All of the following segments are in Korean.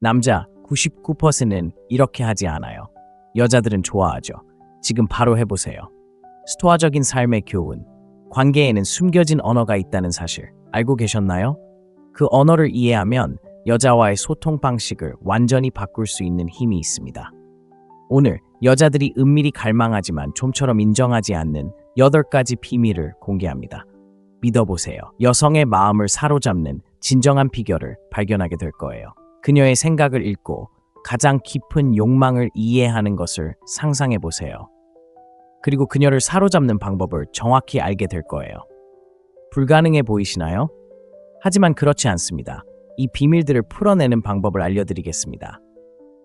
남자 99%는 이렇게 하지 않아요. 여자들은 좋아하죠. 지금 바로 해보세요. 스토아적인 삶의 교훈. 관계에는 숨겨진 언어가 있다는 사실 알고 계셨나요? 그 언어를 이해하면 여자와의 소통 방식을 완전히 바꿀 수 있는 힘이 있습니다. 오늘 여자들이 은밀히 갈망하지만 좀처럼 인정하지 않는 8가지 비밀을 공개합니다. 믿어보세요. 여성의 마음을 사로잡는 진정한 비결을 발견하게 될 거예요. 그녀의 생각을 읽고 가장 깊은 욕망을 이해하는 것을 상상해보세요. 그리고 그녀를 사로잡는 방법을 정확히 알게 될 거예요. 불가능해 보이시나요? 하지만 그렇지 않습니다. 이 비밀들을 풀어내는 방법을 알려드리겠습니다.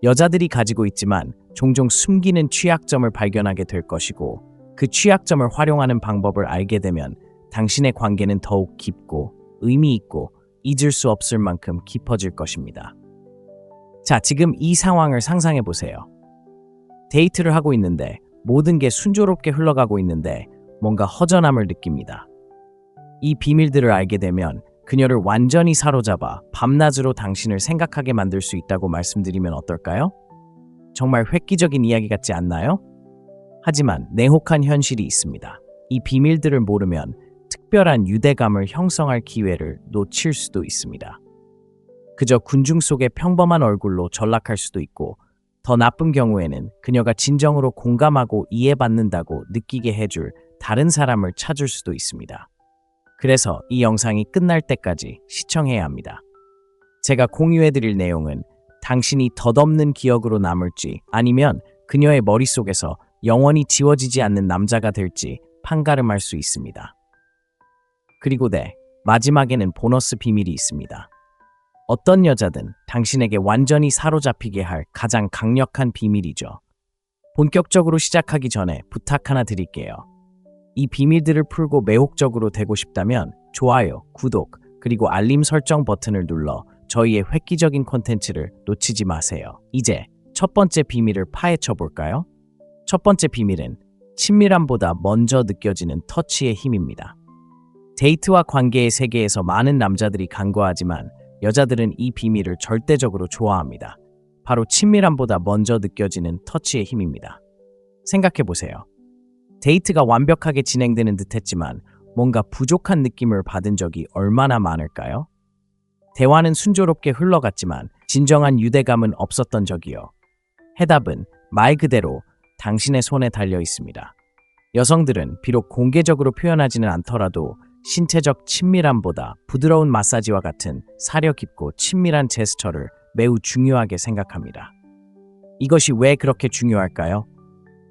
여자들이 가지고 있지만 종종 숨기는 취약점을 발견하게 될 것이고 그 취약점을 활용하는 방법을 알게 되면 당신의 관계는 더욱 깊고 의미 있고 잊을 수 없을 만큼 깊어질 것입니다. 자, 지금 이 상황을 상상해 보세요. 데이트를 하고 있는데 모든 게 순조롭게 흘러가고 있는데 뭔가 허전함을 느낍니다. 이 비밀들을 알게 되면 그녀를 완전히 사로잡아 밤낮으로 당신을 생각하게 만들 수 있다고 말씀드리면 어떨까요? 정말 획기적인 이야기 같지 않나요? 하지만 냉혹한 현실이 있습니다. 이 비밀들을 모르면 특별한 유대감을 형성할 기회를 놓칠 수도 있습니다. 그저 군중 속의 평범한 얼굴로 전락할 수도 있고 더 나쁜 경우에는 그녀가 진정으로 공감하고 이해받는다고 느끼게 해줄 다른 사람을 찾을 수도 있습니다. 그래서 이 영상이 끝날 때까지 시청해야 합니다. 제가 공유해드릴 내용은 당신이 덧없는 기억으로 남을지 아니면 그녀의 머릿속에서 영원히 지워지지 않는 남자가 될지 판가름할 수 있습니다. 그리고 마지막에는 보너스 비밀이 있습니다. 어떤 여자든 당신에게 완전히 사로잡히게 할 가장 강력한 비밀이죠. 본격적으로 시작하기 전에 부탁 하나 드릴게요. 이 비밀들을 풀고 매혹적으로 되고 싶다면 좋아요, 구독, 그리고 알림 설정 버튼을 눌러 저희의 획기적인 콘텐츠를 놓치지 마세요. 이제 첫 번째 비밀을 파헤쳐 볼까요? 첫 번째 비밀은 친밀함보다 먼저 느껴지는 터치의 힘입니다. 데이트와 관계의 세계에서 많은 남자들이 간과하지만 여자들은 이 비밀을 절대적으로 좋아합니다. 바로 친밀함보다 먼저 느껴지는 터치의 힘입니다. 생각해보세요. 데이트가 완벽하게 진행되는 듯했지만 뭔가 부족한 느낌을 받은 적이 얼마나 많을까요? 대화는 순조롭게 흘러갔지만 진정한 유대감은 없었던 적이요. 해답은 말 그대로 당신의 손에 달려 있습니다. 여성들은 비록 공개적으로 표현하지는 않더라도 신체적 친밀함보다 부드러운 마사지와 같은 사려 깊고 친밀한 제스처를 매우 중요하게 생각합니다. 이것이 왜 그렇게 중요할까요?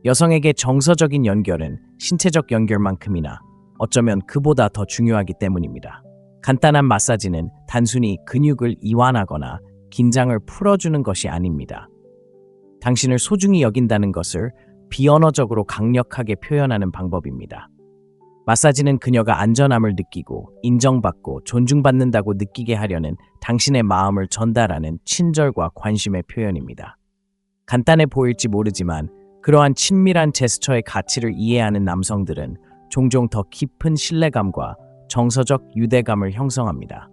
여성에게 정서적인 연결은 신체적 연결만큼이나 어쩌면 그보다 더 중요하기 때문입니다. 간단한 마사지는 단순히 근육을 이완하거나 긴장을 풀어주는 것이 아닙니다. 당신을 소중히 여긴다는 것을 비언어적으로 강력하게 표현하는 방법입니다. 마사지는 그녀가 안전함을 느끼고 인정받고 존중받는다고 느끼게 하려는 당신의 마음을 전달하는 친절과 관심의 표현입니다. 간단해 보일지 모르지만 그러한 친밀한 제스처의 가치를 이해하는 남성들은 종종 더 깊은 신뢰감과 정서적 유대감을 형성합니다.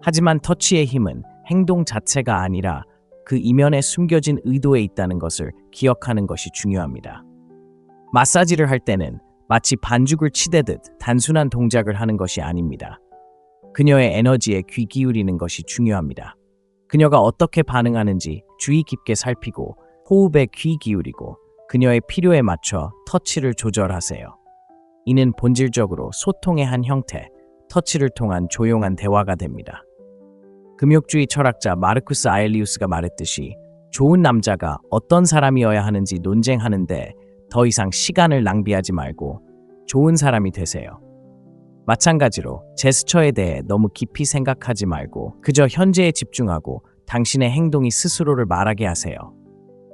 하지만 터치의 힘은 행동 자체가 아니라 그 이면에 숨겨진 의도에 있다는 것을 기억하는 것이 중요합니다. 마사지를 할 때는 마치 반죽을 치대듯 단순한 동작을 하는 것이 아닙니다. 그녀의 에너지에 귀 기울이는 것이 중요합니다. 그녀가 어떻게 반응하는지 주의 깊게 살피고 호흡에 귀 기울이고 그녀의 필요에 맞춰 터치를 조절하세요. 이는 본질적으로 소통의 한 형태, 터치를 통한 조용한 대화가 됩니다. 금욕주의 철학자 마르쿠스 아엘리우스가 말했듯이 좋은 남자가 어떤 사람이어야 하는지 논쟁하는데 더 이상 시간을 낭비하지 말고 좋은 사람이 되세요. 마찬가지로 제스처에 대해 너무 깊이 생각하지 말고 그저 현재에 집중하고 당신의 행동이 스스로를 말하게 하세요.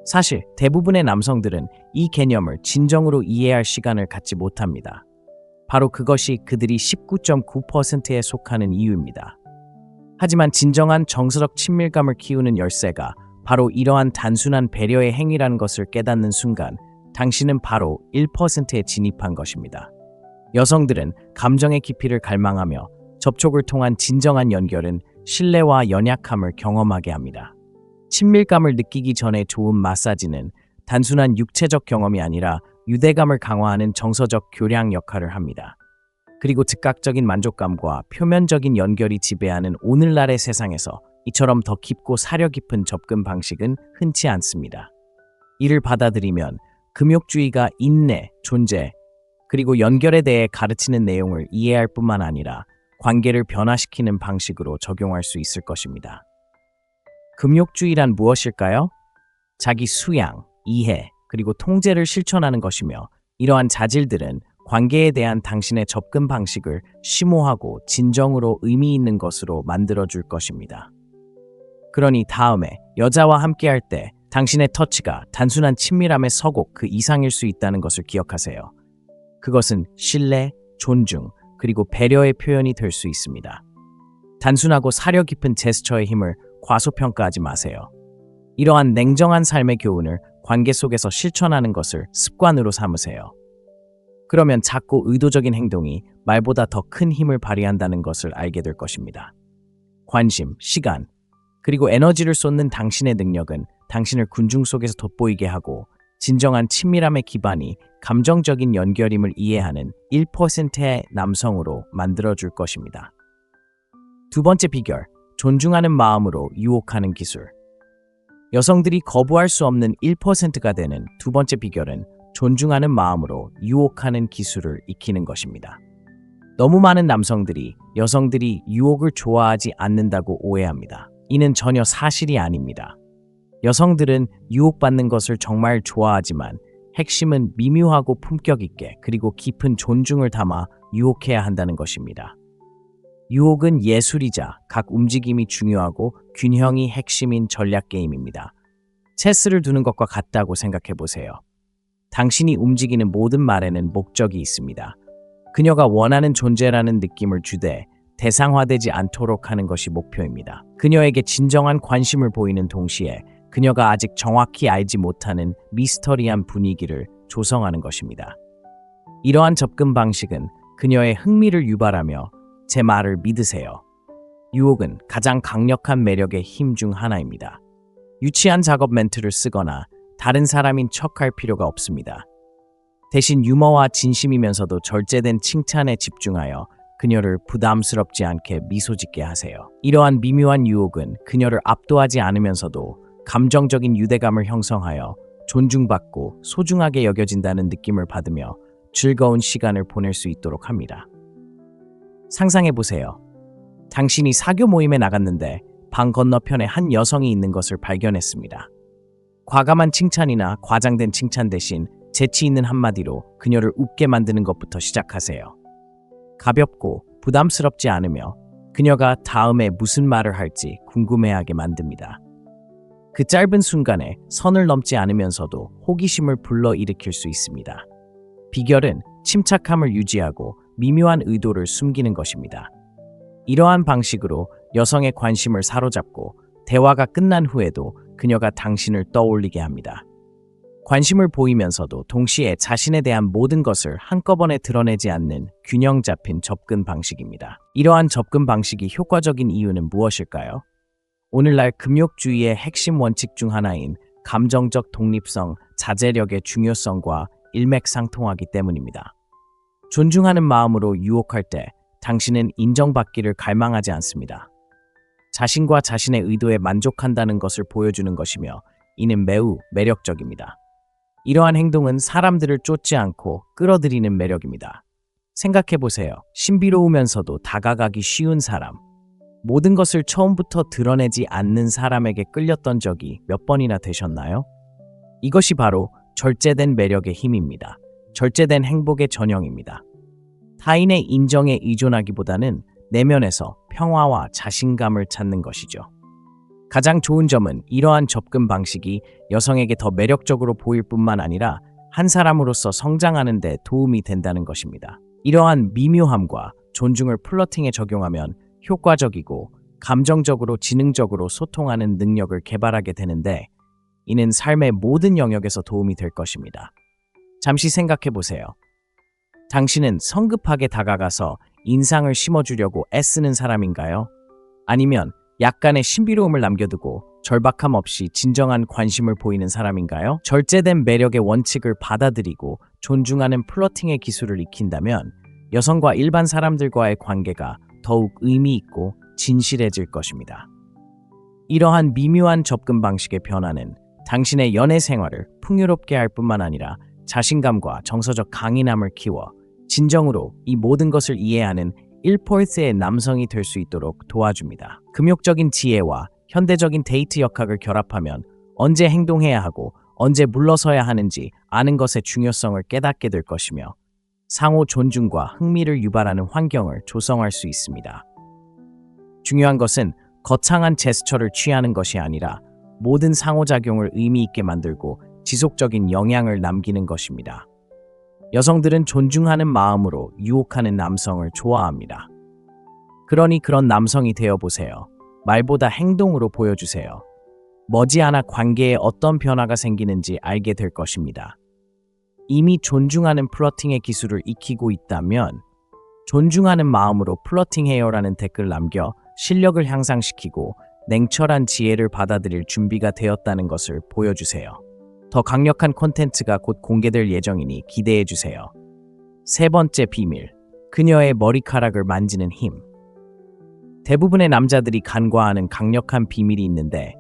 사실 대부분의 남성들은 이 개념을 진정으로 이해할 시간을 갖지 못합니다. 바로 그것이 그들이 19.9%에 속하는 이유입니다. 하지만 진정한 정서적 친밀감을 키우는 열쇠가 바로 이러한 단순한 배려의 행위라는 것을 깨닫는 순간 당신은 바로 1%에 진입한 것입니다. 여성들은 감정의 깊이를 갈망하며 접촉을 통한 진정한 연결은 신뢰와 연약함을 경험하게 합니다. 친밀감을 느끼기 전에 좋은 마사지는 단순한 육체적 경험이 아니라 유대감을 강화하는 정서적 교량 역할을 합니다. 그리고 즉각적인 만족감과 표면적인 연결이 지배하는 오늘날의 세상에서 이처럼 더 깊고 사려 깊은 접근 방식은 흔치 않습니다. 이를 받아들이면 금욕주의가 인내, 존재, 그리고 연결에 대해 가르치는 내용을 이해할 뿐만 아니라 관계를 변화시키는 방식으로 적용할 수 있을 것입니다. 금욕주의란 무엇일까요? 자기 수양, 이해, 그리고 통제를 실천하는 것이며 이러한 자질들은 관계에 대한 당신의 접근 방식을 심오하고 진정으로 의미 있는 것으로 만들어줄 것입니다. 그러니 다음에 여자와 함께할 때 당신의 터치가 단순한 친밀함의 서곡 그 이상일 수 있다는 것을 기억하세요. 그것은 신뢰, 존중, 그리고 배려의 표현이 될 수 있습니다. 단순하고 사려 깊은 제스처의 힘을 과소평가하지 마세요. 이러한 냉정한 삶의 교훈을 관계 속에서 실천하는 것을 습관으로 삼으세요. 그러면 작고 의도적인 행동이 말보다 더 큰 힘을 발휘한다는 것을 알게 될 것입니다. 관심, 시간, 그리고 에너지를 쏟는 당신의 능력은 당신을 군중 속에서 돋보이게 하고 진정한 친밀함의 기반이 감정적인 연결임을 이해하는 1%의 남성으로 만들어줄 것입니다. 두 번째 비결, 존중하는 마음으로 유혹하는 기술. 여성들이 거부할 수 없는 1%가 되는 두 번째 비결은 존중하는 마음으로 유혹하는 기술을 익히는 것입니다. 너무 많은 남성들이 여성들이 유혹을 좋아하지 않는다고 오해합니다. 이는 전혀 사실이 아닙니다. 여성들은 유혹받는 것을 정말 좋아하지만 핵심은 미묘하고 품격 있게 그리고 깊은 존중을 담아 유혹해야 한다는 것입니다. 유혹은 예술이자 각 움직임이 중요하고 균형이 핵심인 전략 게임입니다. 체스를 두는 것과 같다고 생각해 보세요. 당신이 움직이는 모든 말에는 목적이 있습니다. 그녀가 원하는 존재라는 느낌을 주되 대상화되지 않도록 하는 것이 목표입니다. 그녀에게 진정한 관심을 보이는 동시에 그녀가 아직 정확히 알지 못하는 미스터리한 분위기를 조성하는 것입니다. 이러한 접근 방식은 그녀의 흥미를 유발하며 제 말을 믿으세요. 유혹은 가장 강력한 매력의 힘 중 하나입니다. 유치한 작업 멘트를 쓰거나 다른 사람인 척할 필요가 없습니다. 대신 유머와 진심이면서도 절제된 칭찬에 집중하여 그녀를 부담스럽지 않게 미소 짓게 하세요. 이러한 미묘한 유혹은 그녀를 압도하지 않으면서도 감정적인 유대감을 형성하여 존중받고 소중하게 여겨진다는 느낌을 받으며 즐거운 시간을 보낼 수 있도록 합니다. 상상해보세요. 당신이 사교 모임에 나갔는데 방 건너편에 한 여성이 있는 것을 발견했습니다. 과감한 칭찬이나 과장된 칭찬 대신 재치 있는 한마디로 그녀를 웃게 만드는 것부터 시작하세요. 가볍고 부담스럽지 않으며 그녀가 다음에 무슨 말을 할지 궁금해하게 만듭니다. 그 짧은 순간에 선을 넘지 않으면서도 호기심을 불러일으킬 수 있습니다. 비결은 침착함을 유지하고 미묘한 의도를 숨기는 것입니다. 이러한 방식으로 여성의 관심을 사로잡고 대화가 끝난 후에도 그녀가 당신을 떠올리게 합니다. 관심을 보이면서도 동시에 자신에 대한 모든 것을 한꺼번에 드러내지 않는 균형 잡힌 접근 방식입니다. 이러한 접근 방식이 효과적인 이유는 무엇일까요? 오늘날 금욕주의의 핵심 원칙 중 하나인 감정적 독립성, 자제력의 중요성과 일맥상통하기 때문입니다. 존중하는 마음으로 유혹할 때 당신은 인정받기를 갈망하지 않습니다. 자신과 자신의 의도에 만족한다는 것을 보여주는 것이며 이는 매우 매력적입니다. 이러한 행동은 사람들을 쫓지 않고 끌어들이는 매력입니다. 생각해보세요. 신비로우면서도 다가가기 쉬운 사람. 모든 것을 처음부터 드러내지 않는 사람에게 끌렸던 적이 몇 번이나 되셨나요? 이것이 바로 절제된 매력의 힘입니다. 절제된 행복의 전형입니다. 타인의 인정에 의존하기보다는 내면에서 평화와 자신감을 찾는 것이죠. 가장 좋은 점은 이러한 접근 방식이 여성에게 더 매력적으로 보일 뿐만 아니라 한 사람으로서 성장하는 데 도움이 된다는 것입니다. 이러한 미묘함과 존중을 플러팅에 적용하면 효과적이고 감정적으로 지능적으로 소통하는 능력을 개발하게 되는데 이는 삶의 모든 영역에서 도움이 될 것입니다. 잠시 생각해 보세요. 당신은 성급하게 다가가서 인상을 심어주려고 애쓰는 사람인가요? 아니면 약간의 신비로움을 남겨두고 절박함 없이 진정한 관심을 보이는 사람인가요? 절제된 매력의 원칙을 받아들이고 존중하는 플러팅의 기술을 익힌다면 여성과 일반 사람들과의 관계가 더욱 의미 있고 진실해질 것입니다. 이러한 미묘한 접근 방식의 변화는 당신의 연애 생활을 풍요롭게 할 뿐만 아니라 자신감과 정서적 강인함을 키워 진정으로 이 모든 것을 이해하는 1%의 남성이 될 수 있도록 도와줍니다. 금욕적인 지혜와 현대적인 데이트 역학을 결합하면 언제 행동해야 하고 언제 물러서야 하는지 아는 것의 중요성을 깨닫게 될 것이며 상호 존중과 흥미를 유발하는 환경을 조성할 수 있습니다. 중요한 것은 거창한 제스처를 취하는 것이 아니라 모든 상호작용을 의미 있게 만들고 지속적인 영향을 남기는 것입니다. 여성들은 존중하는 마음으로 유혹하는 남성을 좋아합니다. 그러니 그런 남성이 되어보세요. 말보다 행동으로 보여주세요. 머지않아 관계에 어떤 변화가 생기는지 알게 될 것입니다. 이미 존중하는 플러팅의 기술을 익히고 있다면 존중하는 마음으로 플러팅해요라는 댓글 남겨 실력을 향상시키고 냉철한 지혜를 받아들일 준비가 되었다는 것을 보여주세요. 더 강력한 콘텐츠가 곧 공개될 예정이니 기대해주세요. 세 번째 비밀, 그녀의 머리카락을 만지는 힘. 대부분의 남자들이 간과하는 강력한 비밀이 있는데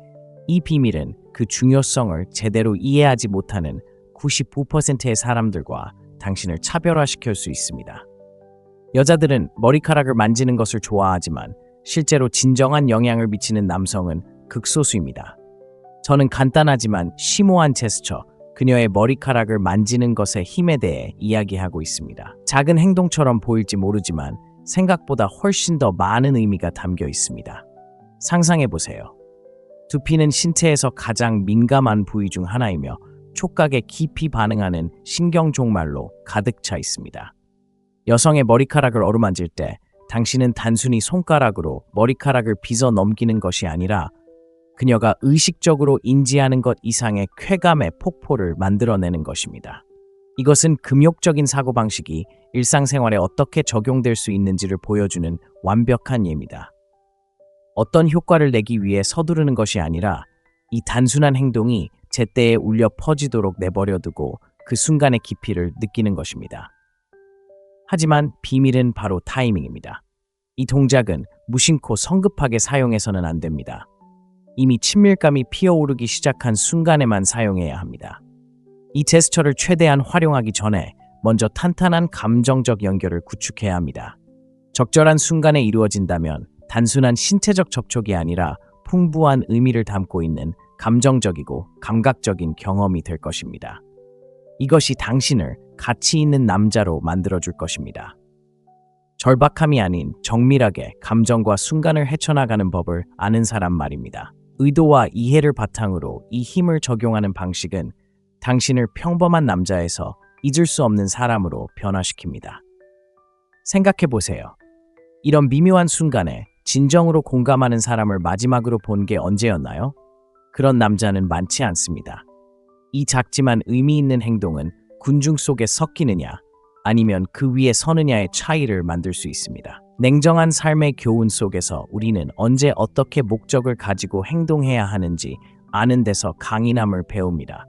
이 비밀은 그 중요성을 제대로 이해하지 못하는 99%의 사람들과 당신을 차별화시킬 수 있습니다. 여자들은 머리카락을 만지는 것을 좋아하지만 실제로 진정한 영향을 미치는 남성은 극소수입니다. 저는 간단하지만 심오한 제스처, 그녀의 머리카락을 만지는 것의 힘에 대해 이야기하고 있습니다. 작은 행동처럼 보일지 모르지만 생각보다 훨씬 더 많은 의미가 담겨 있습니다. 상상해보세요. 두피는 신체에서 가장 민감한 부위 중 하나이며 촉각에 깊이 반응하는 신경종말로 가득 차 있습니다. 여성의 머리카락을 어루만질 때 당신은 단순히 손가락으로 머리카락을 빗어 넘기는 것이 아니라 그녀가 의식적으로 인지하는 것 이상의 쾌감의 폭포를 만들어내는 것입니다. 이것은 금욕적인 사고방식이 일상생활에 어떻게 적용될 수 있는지를 보여주는 완벽한 예입니다. 어떤 효과를 내기 위해 서두르는 것이 아니라 이 단순한 행동이 제때에 울려 퍼지도록 내버려두고 그 순간의 깊이를 느끼는 것입니다. 하지만 비밀은 바로 타이밍입니다. 이 동작은 무심코 성급하게 사용해서는 안 됩니다. 이미 친밀감이 피어오르기 시작한 순간에만 사용해야 합니다. 이 제스처를 최대한 활용하기 전에 먼저 탄탄한 감정적 연결을 구축해야 합니다. 적절한 순간에 이루어진다면 단순한 신체적 접촉이 아니라 풍부한 의미를 담고 있는 감정적이고 감각적인 경험이 될 것입니다. 이것이 당신을 가치 있는 남자로 만들어줄 것입니다. 절박함이 아닌 정밀하게 감정과 순간을 헤쳐나가는 법을 아는 사람 말입니다. 의도와 이해를 바탕으로 이 힘을 적용하는 방식은 당신을 평범한 남자에서 잊을 수 없는 사람으로 변화시킵니다. 생각해보세요. 이런 미묘한 순간에 진정으로 공감하는 사람을 마지막으로 본 게 언제였나요? 그런 남자는 많지 않습니다. 이 작지만 의미 있는 행동은 군중 속에 섞이느냐 아니면 그 위에 서느냐의 차이를 만들 수 있습니다. 냉정한 삶의 교훈 속에서 우리는 언제 어떻게 목적을 가지고 행동해야 하는지 아는 데서 강인함을 배웁니다.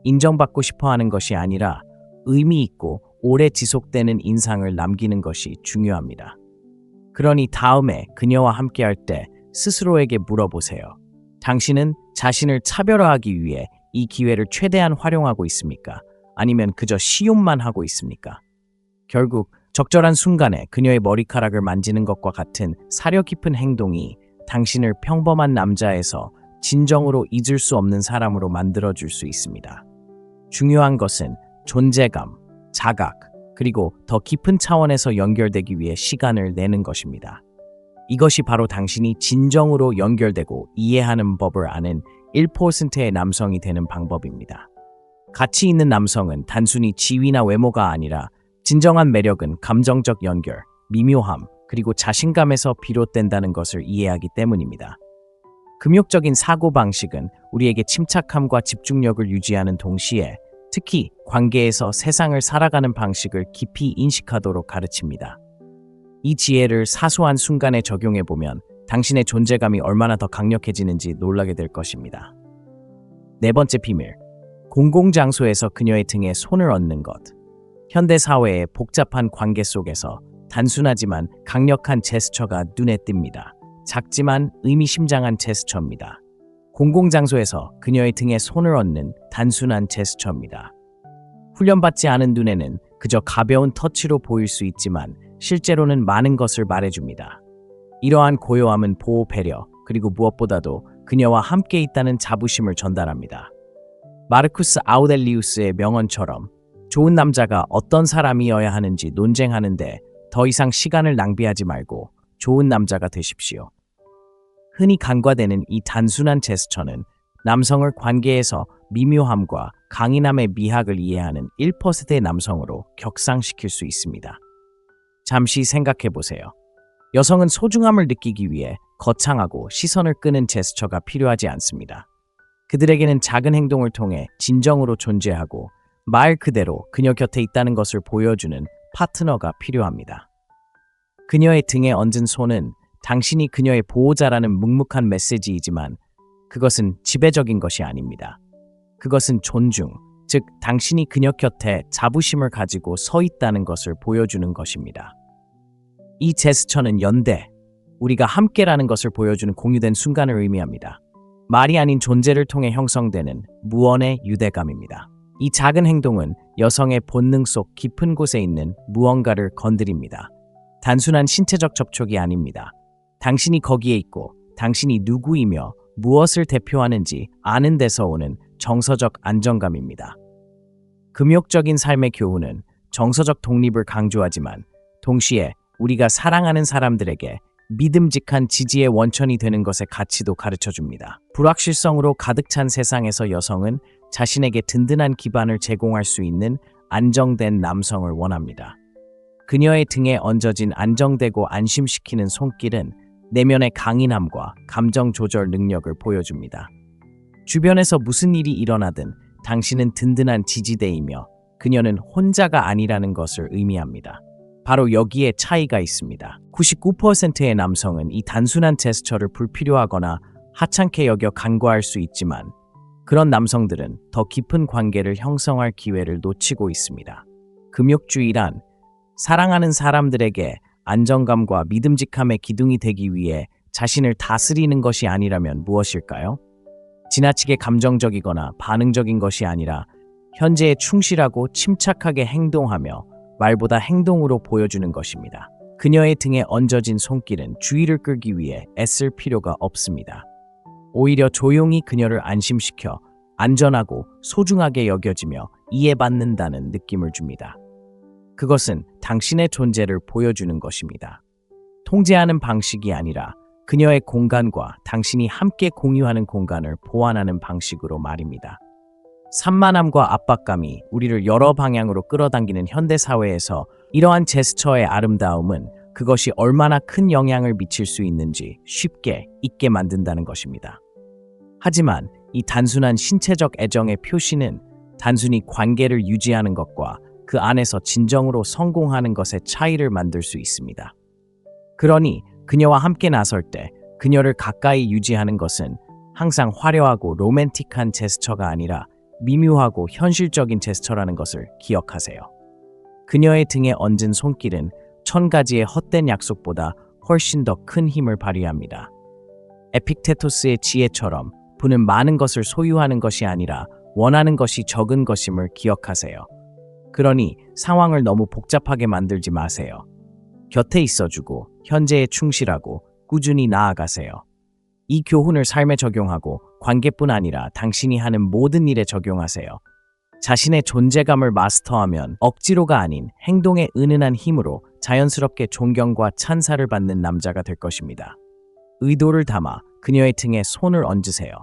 인정받고 싶어 하는 것이 아니라 의미 있고 오래 지속되는 인상을 남기는 것이 중요합니다. 그러니 다음에 그녀와 함께할 때 스스로에게 물어보세요. 당신은 자신을 차별화하기 위해 이 기회를 최대한 활용하고 있습니까? 아니면 그저 시용만 하고 있습니까? 결국 적절한 순간에 그녀의 머리카락을 만지는 것과 같은 사려 깊은 행동이 당신을 평범한 남자에서 진정으로 잊을 수 없는 사람으로 만들어줄 수 있습니다. 중요한 것은 존재감, 자각, 그리고 더 깊은 차원에서 연결되기 위해 시간을 내는 것입니다. 이것이 바로 당신이 진정으로 연결되고 이해하는 법을 아는 1%의 남성이 되는 방법입니다. 가치 있는 남성은 단순히 지위나 외모가 아니라 진정한 매력은 감정적 연결, 미묘함, 그리고 자신감에서 비롯된다는 것을 이해하기 때문입니다. 금욕적인 사고방식은 우리에게 침착함과 집중력을 유지하는 동시에 특히 관계에서 세상을 살아가는 방식을 깊이 인식하도록 가르칩니다. 이 지혜를 사소한 순간에 적용해보면 당신의 존재감이 얼마나 더 강력해지는지 놀라게 될 것입니다. 네 번째 비밀. 공공장소에서 그녀의 등에 손을 얹는 것. 현대 사회의 복잡한 관계 속에서 단순하지만 강력한 제스처가 눈에 띕니다. 작지만 의미심장한 제스처입니다. 공공장소에서 그녀의 등에 손을 얹는 단순한 제스처입니다. 훈련받지 않은 눈에는 그저 가벼운 터치로 보일 수 있지만 실제로는 많은 것을 말해줍니다. 이러한 고요함은 보호 배려, 그리고 무엇보다도 그녀와 함께 있다는 자부심을 전달합니다. 마르쿠스 아우렐리우스의 명언처럼 좋은 남자가 어떤 사람이어야 하는지 논쟁하는데 더 이상 시간을 낭비하지 말고 좋은 남자가 되십시오. 흔히 간과되는 이 단순한 제스처는 남성을 관계에서 미묘함과 강인함의 미학을 이해하는 1%의 남성으로 격상시킬 수 있습니다. 잠시 생각해 보세요. 여성은 소중함을 느끼기 위해 거창하고 시선을 끄는 제스처가 필요하지 않습니다. 그들에게는 작은 행동을 통해 진정으로 존재하고 말 그대로 그녀 곁에 있다는 것을 보여주는 파트너가 필요합니다. 그녀의 등에 얹은 손은 당신이 그녀의 보호자라는 묵묵한 메시지이지만 그것은 지배적인 것이 아닙니다. 그것은 존중, 즉 당신이 그녀 곁에 자부심을 가지고 서 있다는 것을 보여주는 것입니다. 이 제스처는 연대, 우리가 함께라는 것을 보여주는 공유된 순간을 의미합니다. 말이 아닌 존재를 통해 형성되는 무언의 유대감입니다. 이 작은 행동은 여성의 본능 속 깊은 곳에 있는 무언가를 건드립니다. 단순한 신체적 접촉이 아닙니다. 당신이 거기에 있고 당신이 누구이며 무엇을 대표하는지 아는 데서 오는 정서적 안정감입니다. 금욕적인 삶의 교훈은 정서적 독립을 강조하지만 동시에 우리가 사랑하는 사람들에게 믿음직한 지지의 원천이 되는 것의 가치도 가르쳐줍니다. 불확실성으로 가득 찬 세상에서 여성은 자신에게 든든한 기반을 제공할 수 있는 안정된 남성을 원합니다. 그녀의 등에 얹어진 안정되고 안심시키는 손길은 내면의 강인함과 감정 조절 능력을 보여줍니다. 주변에서 무슨 일이 일어나든 당신은 든든한 지지대이며 그녀는 혼자가 아니라는 것을 의미합니다. 바로 여기에 차이가 있습니다. 99%의 남성은 이 단순한 제스처를 불필요하거나 하찮게 여겨 간과할 수 있지만 그런 남성들은 더 깊은 관계를 형성할 기회를 놓치고 있습니다. 금욕주의란 사랑하는 사람들에게 안정감과 믿음직함의 기둥이 되기 위해 자신을 다스리는 것이 아니라면 무엇일까요? 지나치게 감정적이거나 반응적인 것이 아니라 현재에 충실하고 침착하게 행동하며 말보다 행동으로 보여주는 것입니다. 그녀의 등에 얹어진 손길은 주의를 끌기 위해 애쓸 필요가 없습니다. 오히려 조용히 그녀를 안심시켜 안전하고 소중하게 여겨지며 이해받는다는 느낌을 줍니다. 그것은 당신의 존재를 보여주는 것입니다. 통제하는 방식이 아니라 그녀의 공간과 당신이 함께 공유하는 공간을 보완하는 방식으로 말입니다. 산만함과 압박감이 우리를 여러 방향으로 끌어당기는 현대 사회에서 이러한 제스처의 아름다움은 그것이 얼마나 큰 영향을 미칠 수 있는지 쉽게 잊게 만든다는 것입니다. 하지만 이 단순한 신체적 애정의 표시는 단순히 관계를 유지하는 것과 그 안에서 진정으로 성공하는 것의 차이를 만들 수 있습니다. 그러니 그녀와 함께 나설 때 그녀를 가까이 유지하는 것은 항상 화려하고 로맨틱한 제스처가 아니라 미묘하고 현실적인 제스처라는 것을 기억하세요. 그녀의 등에 얹은 손길은 1000가지의 헛된 약속보다 훨씬 더 큰 힘을 발휘합니다. 에픽테토스의 지혜처럼 부는 많은 것을 소유하는 것이 아니라 원하는 것이 적은 것임을 기억하세요. 그러니 상황을 너무 복잡하게 만들지 마세요. 곁에 있어주고 현재에 충실하고 꾸준히 나아가세요. 이 교훈을 삶에 적용하고 관계뿐 아니라 당신이 하는 모든 일에 적용하세요. 자신의 존재감을 마스터하면 억지로가 아닌 행동의 은은한 힘으로 자연스럽게 존경과 찬사를 받는 남자가 될 것입니다. 의도를 담아 그녀의 등에 손을 얹으세요.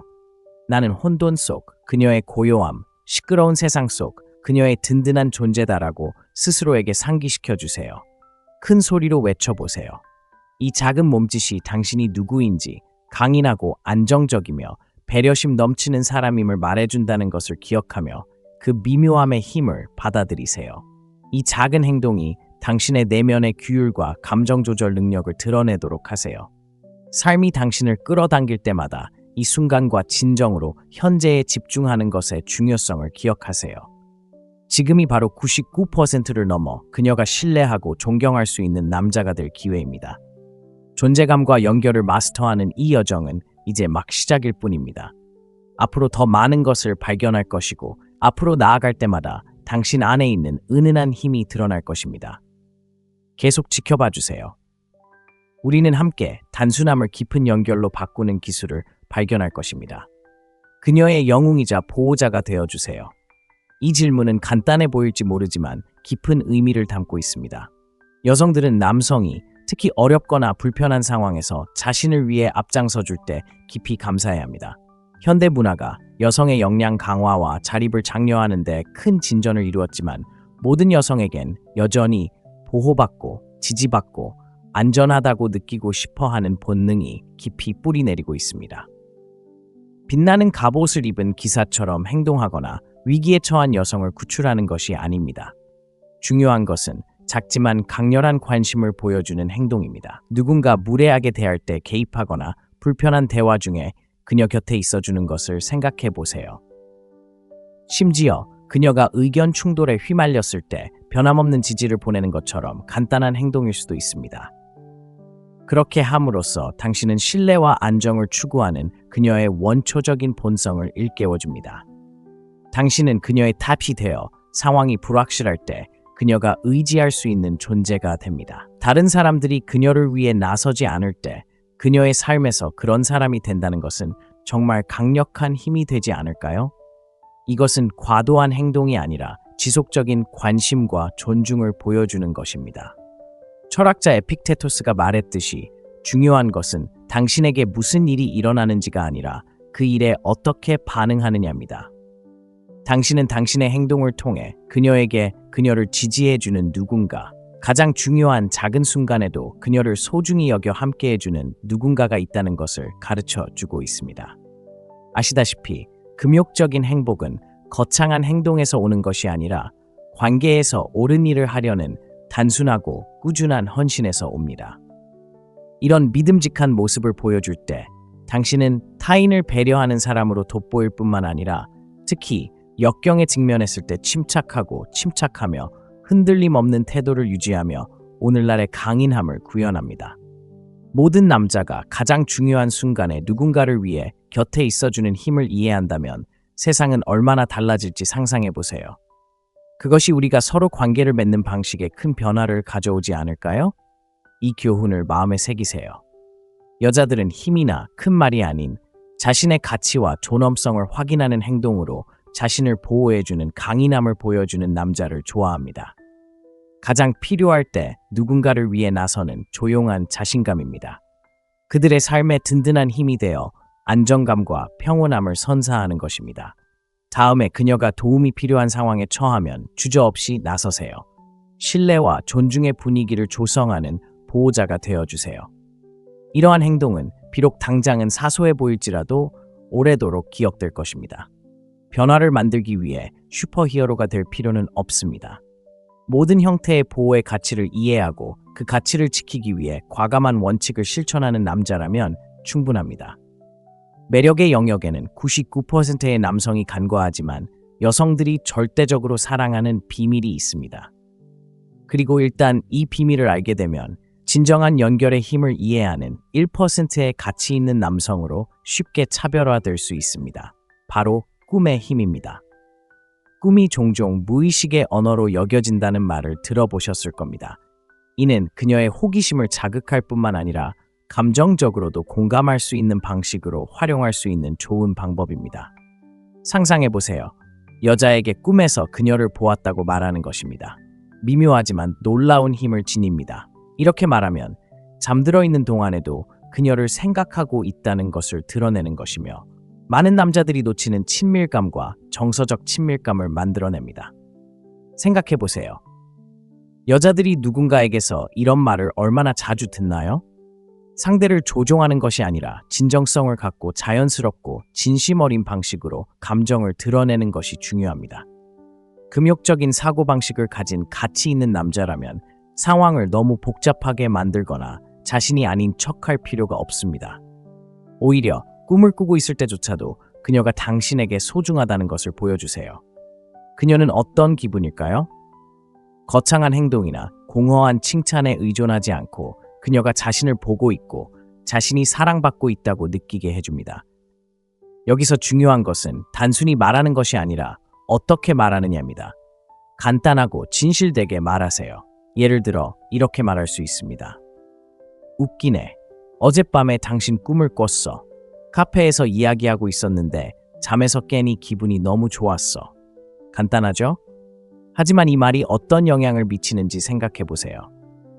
나는 혼돈 속 그녀의 고요함, 시끄러운 세상 속 그녀의 든든한 존재다라고 스스로에게 상기시켜 주세요. 큰 소리로 외쳐보세요. 이 작은 몸짓이 당신이 누구인지 강인하고 안정적이며 배려심 넘치는 사람임을 말해준다는 것을 기억하며 그 미묘함의 힘을 받아들이세요. 이 작은 행동이 당신의 내면의 규율과 감정 조절 능력을 드러내도록 하세요. 삶이 당신을 끌어당길 때마다 이 순간과 진정으로 현재에 집중하는 것의 중요성을 기억하세요. 지금이 바로 99%를 넘어 그녀가 신뢰하고 존경할 수 있는 남자가 될 기회입니다. 존재감과 연결을 마스터하는 이 여정은 이제 막 시작일 뿐입니다. 앞으로 더 많은 것을 발견할 것이고 앞으로 나아갈 때마다 당신 안에 있는 은은한 힘이 드러날 것입니다. 계속 지켜봐 주세요. 우리는 함께 단순함을 깊은 연결로 바꾸는 기술을 발견할 것입니다. 그녀의 영웅이자 보호자가 되어주세요. 이 질문은 간단해 보일지 모르지만 깊은 의미를 담고 있습니다. 여성들은 남성이 특히 어렵거나 불편한 상황에서 자신을 위해 앞장서 줄 때 깊이 감사해야 합니다. 현대 문화가 여성의 역량 강화와 자립을 장려하는 데 큰 진전을 이루었지만 모든 여성에겐 여전히 보호받고 지지받고 안전하다고 느끼고 싶어하는 본능이 깊이 뿌리내리고 있습니다. 빛나는 갑옷을 입은 기사처럼 행동하거나 위기에 처한 여성을 구출하는 것이 아닙니다. 중요한 것은 작지만 강렬한 관심을 보여주는 행동입니다. 누군가 무례하게 대할 때 개입하거나 불편한 대화 중에 그녀 곁에 있어주는 것을 생각해 보세요. 심지어 그녀가 의견 충돌에 휘말렸을 때 변함없는 지지를 보내는 것처럼 간단한 행동일 수도 있습니다. 그렇게 함으로써 당신은 신뢰와 안정을 추구하는 그녀의 원초적인 본성을 일깨워줍니다. 당신은 그녀의 탑이 되어 상황이 불확실할 때 그녀가 의지할 수 있는 존재가 됩니다. 다른 사람들이 그녀를 위해 나서지 않을 때 그녀의 삶에서 그런 사람이 된다는 것은 정말 강력한 힘이 되지 않을까요? 이것은 과도한 행동이 아니라 지속적인 관심과 존중을 보여주는 것입니다. 철학자 에픽테토스가 말했듯이 중요한 것은 당신에게 무슨 일이 일어나는지가 아니라 그 일에 어떻게 반응하느냐입니다. 당신은 당신의 행동을 통해 그녀에게 그녀를 지지해주는 누군가, 가장 중요한 작은 순간에도 그녀를 소중히 여겨 함께해주는 누군가가 있다는 것을 가르쳐주고 있습니다. 아시다시피 금욕적인 행복은 거창한 행동에서 오는 것이 아니라 관계에서 옳은 일을 하려는 단순하고 꾸준한 헌신에서 옵니다. 이런 믿음직한 모습을 보여줄 때 당신은 타인을 배려하는 사람으로 돋보일 뿐만 아니라 특히 역경에 직면했을 때 침착하며 흔들림 없는 태도를 유지하며 오늘날의 강인함을 구현합니다. 모든 남자가 가장 중요한 순간에 누군가를 위해 곁에 있어주는 힘을 이해한다면 세상은 얼마나 달라질지 상상해 보세요. 그것이 우리가 서로 관계를 맺는 방식에 큰 변화를 가져오지 않을까요? 이 교훈을 마음에 새기세요. 여자들은 힘이나 큰 말이 아닌 자신의 가치와 존엄성을 확인하는 행동으로 자신을 보호해주는 강인함을 보여주는 남자를 좋아합니다. 가장 필요할 때 누군가를 위해 나서는 조용한 자신감입니다. 그들의 삶에 든든한 힘이 되어 안정감과 평온함을 선사하는 것입니다. 다음에 그녀가 도움이 필요한 상황에 처하면 주저없이 나서세요. 신뢰와 존중의 분위기를 조성하는 보호자가 되어주세요. 이러한 행동은 비록 당장은 사소해 보일지라도 오래도록 기억될 것입니다. 변화를 만들기 위해 슈퍼히어로가 될 필요는 없습니다. 모든 형태의 보호의 가치를 이해하고 그 가치를 지키기 위해 과감한 원칙을 실천하는 남자라면 충분합니다. 매력의 영역에는 99%의 남성이 간과하지만 여성들이 절대적으로 사랑하는 비밀이 있습니다. 그리고 일단 이 비밀을 알게 되면 진정한 연결의 힘을 이해하는 1%의 가치 있는 남성으로 쉽게 차별화될 수 있습니다. 바로 꿈의 힘입니다. 꿈이 종종 무의식의 언어로 여겨진다는 말을 들어보셨을 겁니다. 이는 그녀의 호기심을 자극할 뿐만 아니라 감정적으로도 공감할 수 있는 방식으로 활용할 수 있는 좋은 방법입니다. 상상해보세요. 여자에게 꿈에서 그녀를 보았다고 말하는 것입니다. 미묘하지만 놀라운 힘을 지닙니다. 이렇게 말하면 잠들어 있는 동안에도 그녀를 생각하고 있다는 것을 드러내는 것이며 많은 남자들이 놓치는 친밀감과 정서적 친밀감을 만들어냅니다. 생각해보세요. 여자들이 누군가에게서 이런 말을 얼마나 자주 듣나요? 상대를 조종하는 것이 아니라 진정성을 갖고 자연스럽고 진심 어린 방식으로 감정을 드러내는 것이 중요합니다. 금욕적인 사고방식을 가진 가치 있는 남자라면 상황을 너무 복잡하게 만들거나 자신이 아닌 척할 필요가 없습니다. 오히려 꿈을 꾸고 있을 때조차도 그녀가 당신에게 소중하다는 것을 보여주세요. 그녀는 어떤 기분일까요? 거창한 행동이나 공허한 칭찬에 의존하지 않고 그녀가 자신을 보고 있고 자신이 사랑받고 있다고 느끼게 해줍니다. 여기서 중요한 것은 단순히 말하는 것이 아니라 어떻게 말하느냐입니다. 간단하고 진실되게 말하세요. 예를 들어 이렇게 말할 수 있습니다. 웃기네. 어젯밤에 당신 꿈을 꿨어. 카페에서 이야기하고 있었는데 잠에서 깨니 기분이 너무 좋았어. 간단하죠? 하지만 이 말이 어떤 영향을 미치는지 생각해 보세요.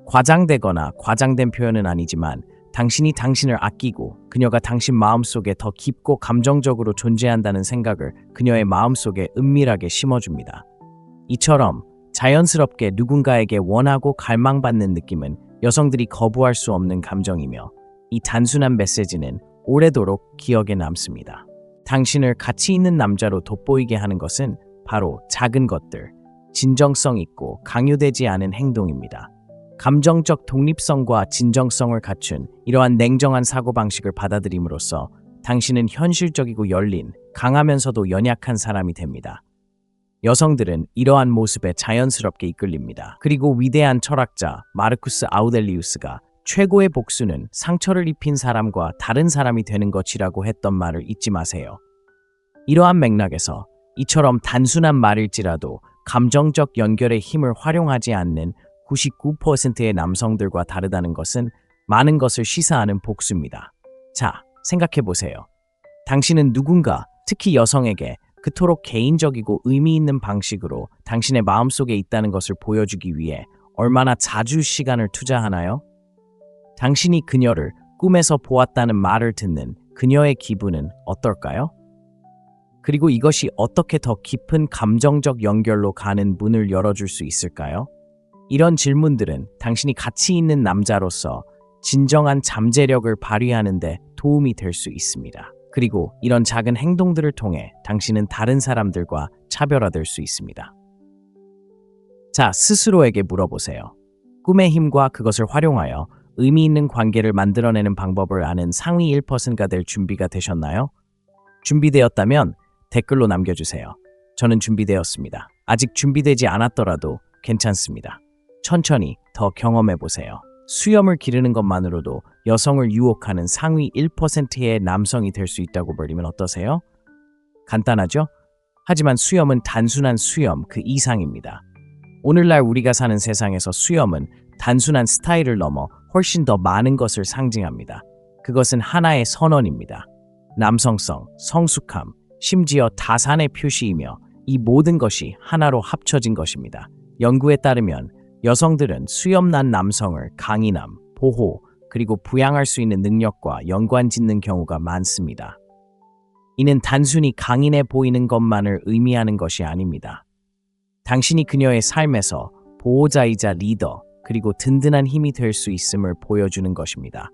과장되거나 과장된 표현은 아니지만 당신이 당신을 아끼고 그녀가 당신 마음속에 더 깊고 감정적으로 존재한다는 생각을 그녀의 마음속에 은밀하게 심어줍니다. 이처럼 자연스럽게 누군가에게 원하고 갈망받는 느낌은 여성들이 거부할 수 없는 감정이며 이 단순한 메시지는 오래도록 기억에 남습니다. 당신을 가치 있는 남자로 돋보이게 하는 것은 바로 작은 것들, 진정성 있고 강요되지 않은 행동입니다. 감정적 독립성과 진정성을 갖춘 이러한 냉정한 사고방식을 받아들임으로써 당신은 현실적이고 열린, 강하면서도 연약한 사람이 됩니다. 여성들은 이러한 모습에 자연스럽게 이끌립니다. 그리고 위대한 철학자 마르쿠스 아우렐리우스가 최고의 복수는 상처를 입힌 사람과 다른 사람이 되는 것이라고 했던 말을 잊지 마세요. 이러한 맥락에서 이처럼 단순한 말일지라도 감정적 연결의 힘을 활용하지 않는 99%의 남성들과 다르다는 것은 많은 것을 시사하는 복수입니다. 자, 생각해 보세요. 당신은 누군가, 특히 여성에게 그토록 개인적이고 의미 있는 방식으로 당신의 마음속에 있다는 것을 보여주기 위해 얼마나 자주 시간을 투자하나요? 당신이 그녀를 꿈에서 보았다는 말을 듣는 그녀의 기분은 어떨까요? 그리고 이것이 어떻게 더 깊은 감정적 연결로 가는 문을 열어줄 수 있을까요? 이런 질문들은 당신이 가치 있는 남자로서 진정한 잠재력을 발휘하는 데 도움이 될 수 있습니다. 그리고 이런 작은 행동들을 통해 당신은 다른 사람들과 차별화될 수 있습니다. 자, 스스로에게 물어보세요. 꿈의 힘과 그것을 활용하여 의미 있는 관계를 만들어내는 방법을 아는 상위 1%가 될 준비가 되셨나요? 준비되었다면 댓글로 남겨주세요. 저는 준비되었습니다. 아직 준비되지 않았더라도 괜찮습니다. 천천히 더 경험해보세요. 수염을 기르는 것만으로도 여성을 유혹하는 상위 1%의 남성이 될 수 있다고 버리면 어떠세요? 간단하죠? 하지만 수염은 단순한 수염 그 이상입니다. 오늘날 우리가 사는 세상에서 수염은 단순한 스타일을 넘어 훨씬 더 많은 것을 상징합니다. 그것은 하나의 선언입니다. 남성성, 성숙함, 심지어 다산의 표시이며 이 모든 것이 하나로 합쳐진 것입니다. 연구에 따르면 여성들은 수염난 남성을 강인함, 보호, 그리고 부양할 수 있는 능력과 연관짓는 경우가 많습니다. 이는 단순히 강인해 보이는 것만을 의미하는 것이 아닙니다. 당신이 그녀의 삶에서 보호자이자 리더, 그리고 든든한 힘이 될 수 있음을 보여주는 것입니다.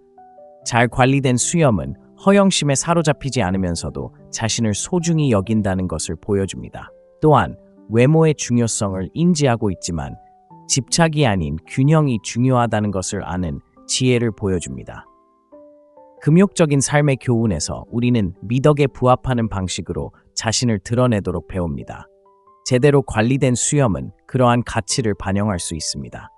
잘 관리된 수염은 허영심에 사로잡히지 않으면서도 자신을 소중히 여긴다는 것을 보여줍니다. 또한 외모의 중요성을 인지하고 있지만 집착이 아닌 균형이 중요하다는 것을 아는 지혜를 보여줍니다. 금욕적인 삶의 교훈에서 우리는 미덕에 부합하는 방식으로 자신을 드러내도록 배웁니다. 제대로 관리된 수염은 그러한 가치를 반영할 수 있습니다.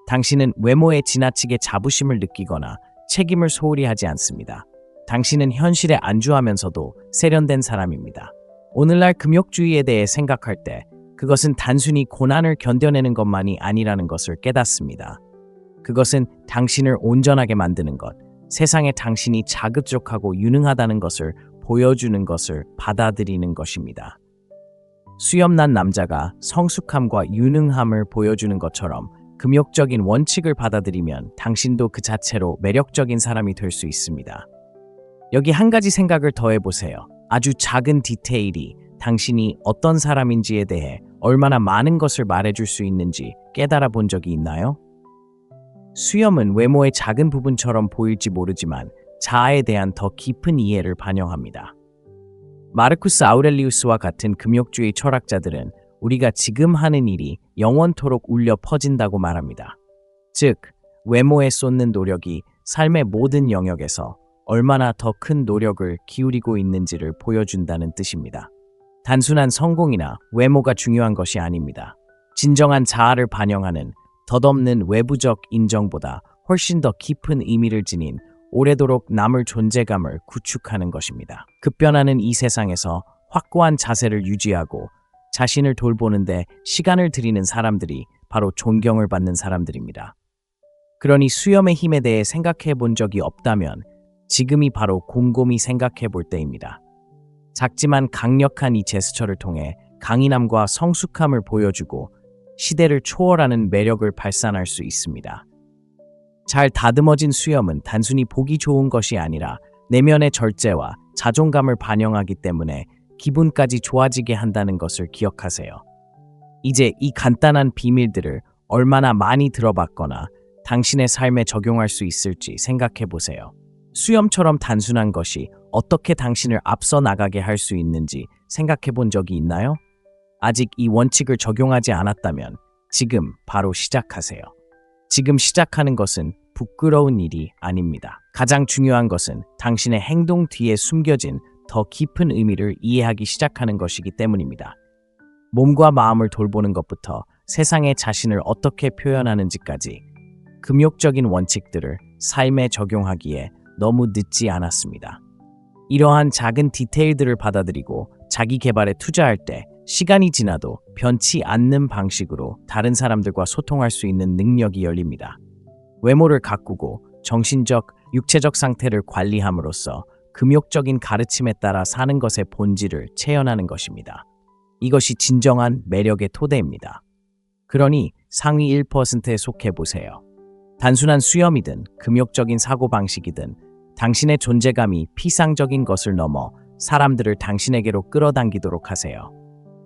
당신은 외모에 지나치게 자부심을 느끼거나 책임을 소홀히 하지 않습니다. 당신은 현실에 안주하면서도 세련된 사람입니다. 오늘날 금욕주의에 대해 생각할 때 그것은 단순히 고난을 견뎌내는 것만이 아니라는 것을 깨닫습니다. 그것은 당신을 온전하게 만드는 것, 세상에 당신이 자급족하고 유능하다는 것을 보여주는 것을 받아들이는 것입니다. 수염난 남자가 성숙함과 유능함을 보여주는 것처럼 금욕적인 원칙을 받아들이면 당신도 그 자체로 매력적인 사람이 될 수 있습니다. 여기 한 가지 생각을 더해보세요. 아주 작은 디테일이 당신이 어떤 사람인지에 대해 얼마나 많은 것을 말해줄 수 있는지 깨달아 본 적이 있나요? 수염은 외모의 작은 부분처럼 보일지 모르지만 자아에 대한 더 깊은 이해를 반영합니다. 마르쿠스 아우렐리우스와 같은 금욕주의 철학자들은 우리가 지금 하는 일이 영원토록 울려 퍼진다고 말합니다. 즉, 외모에 쏟는 노력이 삶의 모든 영역에서 얼마나 더 큰 노력을 기울이고 있는지를 보여준다는 뜻입니다. 단순한 성공이나 외모가 중요한 것이 아닙니다. 진정한 자아를 반영하는 덧없는 외부적 인정보다 훨씬 더 깊은 의미를 지닌 오래도록 남을 존재감을 구축하는 것입니다. 급변하는 이 세상에서 확고한 자세를 유지하고 자신을 돌보는데 시간을 들이는 사람들이 바로 존경을 받는 사람들입니다. 그러니 수염의 힘에 대해 생각해 본 적이 없다면 지금이 바로 곰곰이 생각해 볼 때입니다. 작지만 강력한 이 제스처를 통해 강인함과 성숙함을 보여주고 시대를 초월하는 매력을 발산할 수 있습니다. 잘 다듬어진 수염은 단순히 보기 좋은 것이 아니라 내면의 절제와 자존감을 반영하기 때문에 기분까지 좋아지게 한다는 것을 기억하세요. 이제 이 간단한 비밀들을 얼마나 많이 들어봤거나 당신의 삶에 적용할 수 있을지 생각해 보세요. 수염처럼 단순한 것이 어떻게 당신을 앞서 나가게 할 수 있는지 생각해 본 적이 있나요? 아직 이 원칙을 적용하지 않았다면 지금 바로 시작하세요. 지금 시작하는 것은 부끄러운 일이 아닙니다. 가장 중요한 것은 당신의 행동 뒤에 숨겨진 더 깊은 의미를 이해하기 시작하는 것이기 때문입니다. 몸과 마음을 돌보는 것부터 세상에 자신을 어떻게 표현하는지까지 금욕적인 원칙들을 삶에 적용하기에 너무 늦지 않았습니다. 이러한 작은 디테일들을 받아들이고 자기 개발에 투자할 때 시간이 지나도 변치 않는 방식으로 다른 사람들과 소통할 수 있는 능력이 열립니다. 외모를 가꾸고 정신적, 육체적 상태를 관리함으로써 금욕적인 가르침에 따라 사는 것의 본질을 체현하는 것입니다. 이것이 진정한 매력의 토대입니다. 그러니 상위 1%에 속해 보세요. 단순한 수염이든 금욕적인 사고방식이든 당신의 존재감이 피상적인 것을 넘어 사람들을 당신에게로 끌어당기도록 하세요.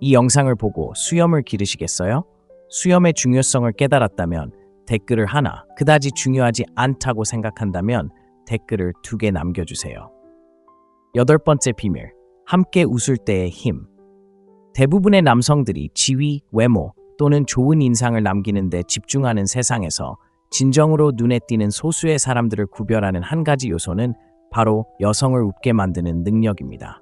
이 영상을 보고 수염을 기르시겠어요? 수염의 중요성을 깨달았다면 댓글을 하나, 그다지 중요하지 않다고 생각한다면 댓글을 2개 남겨주세요. 8번째 비밀, 함께 웃을 때의 힘. 대부분의 남성들이 지위, 외모 또는 좋은 인상을 남기는 데 집중하는 세상에서 진정으로 눈에 띄는 소수의 사람들을 구별하는 한 가지 요소는 바로 여성을 웃게 만드는 능력입니다.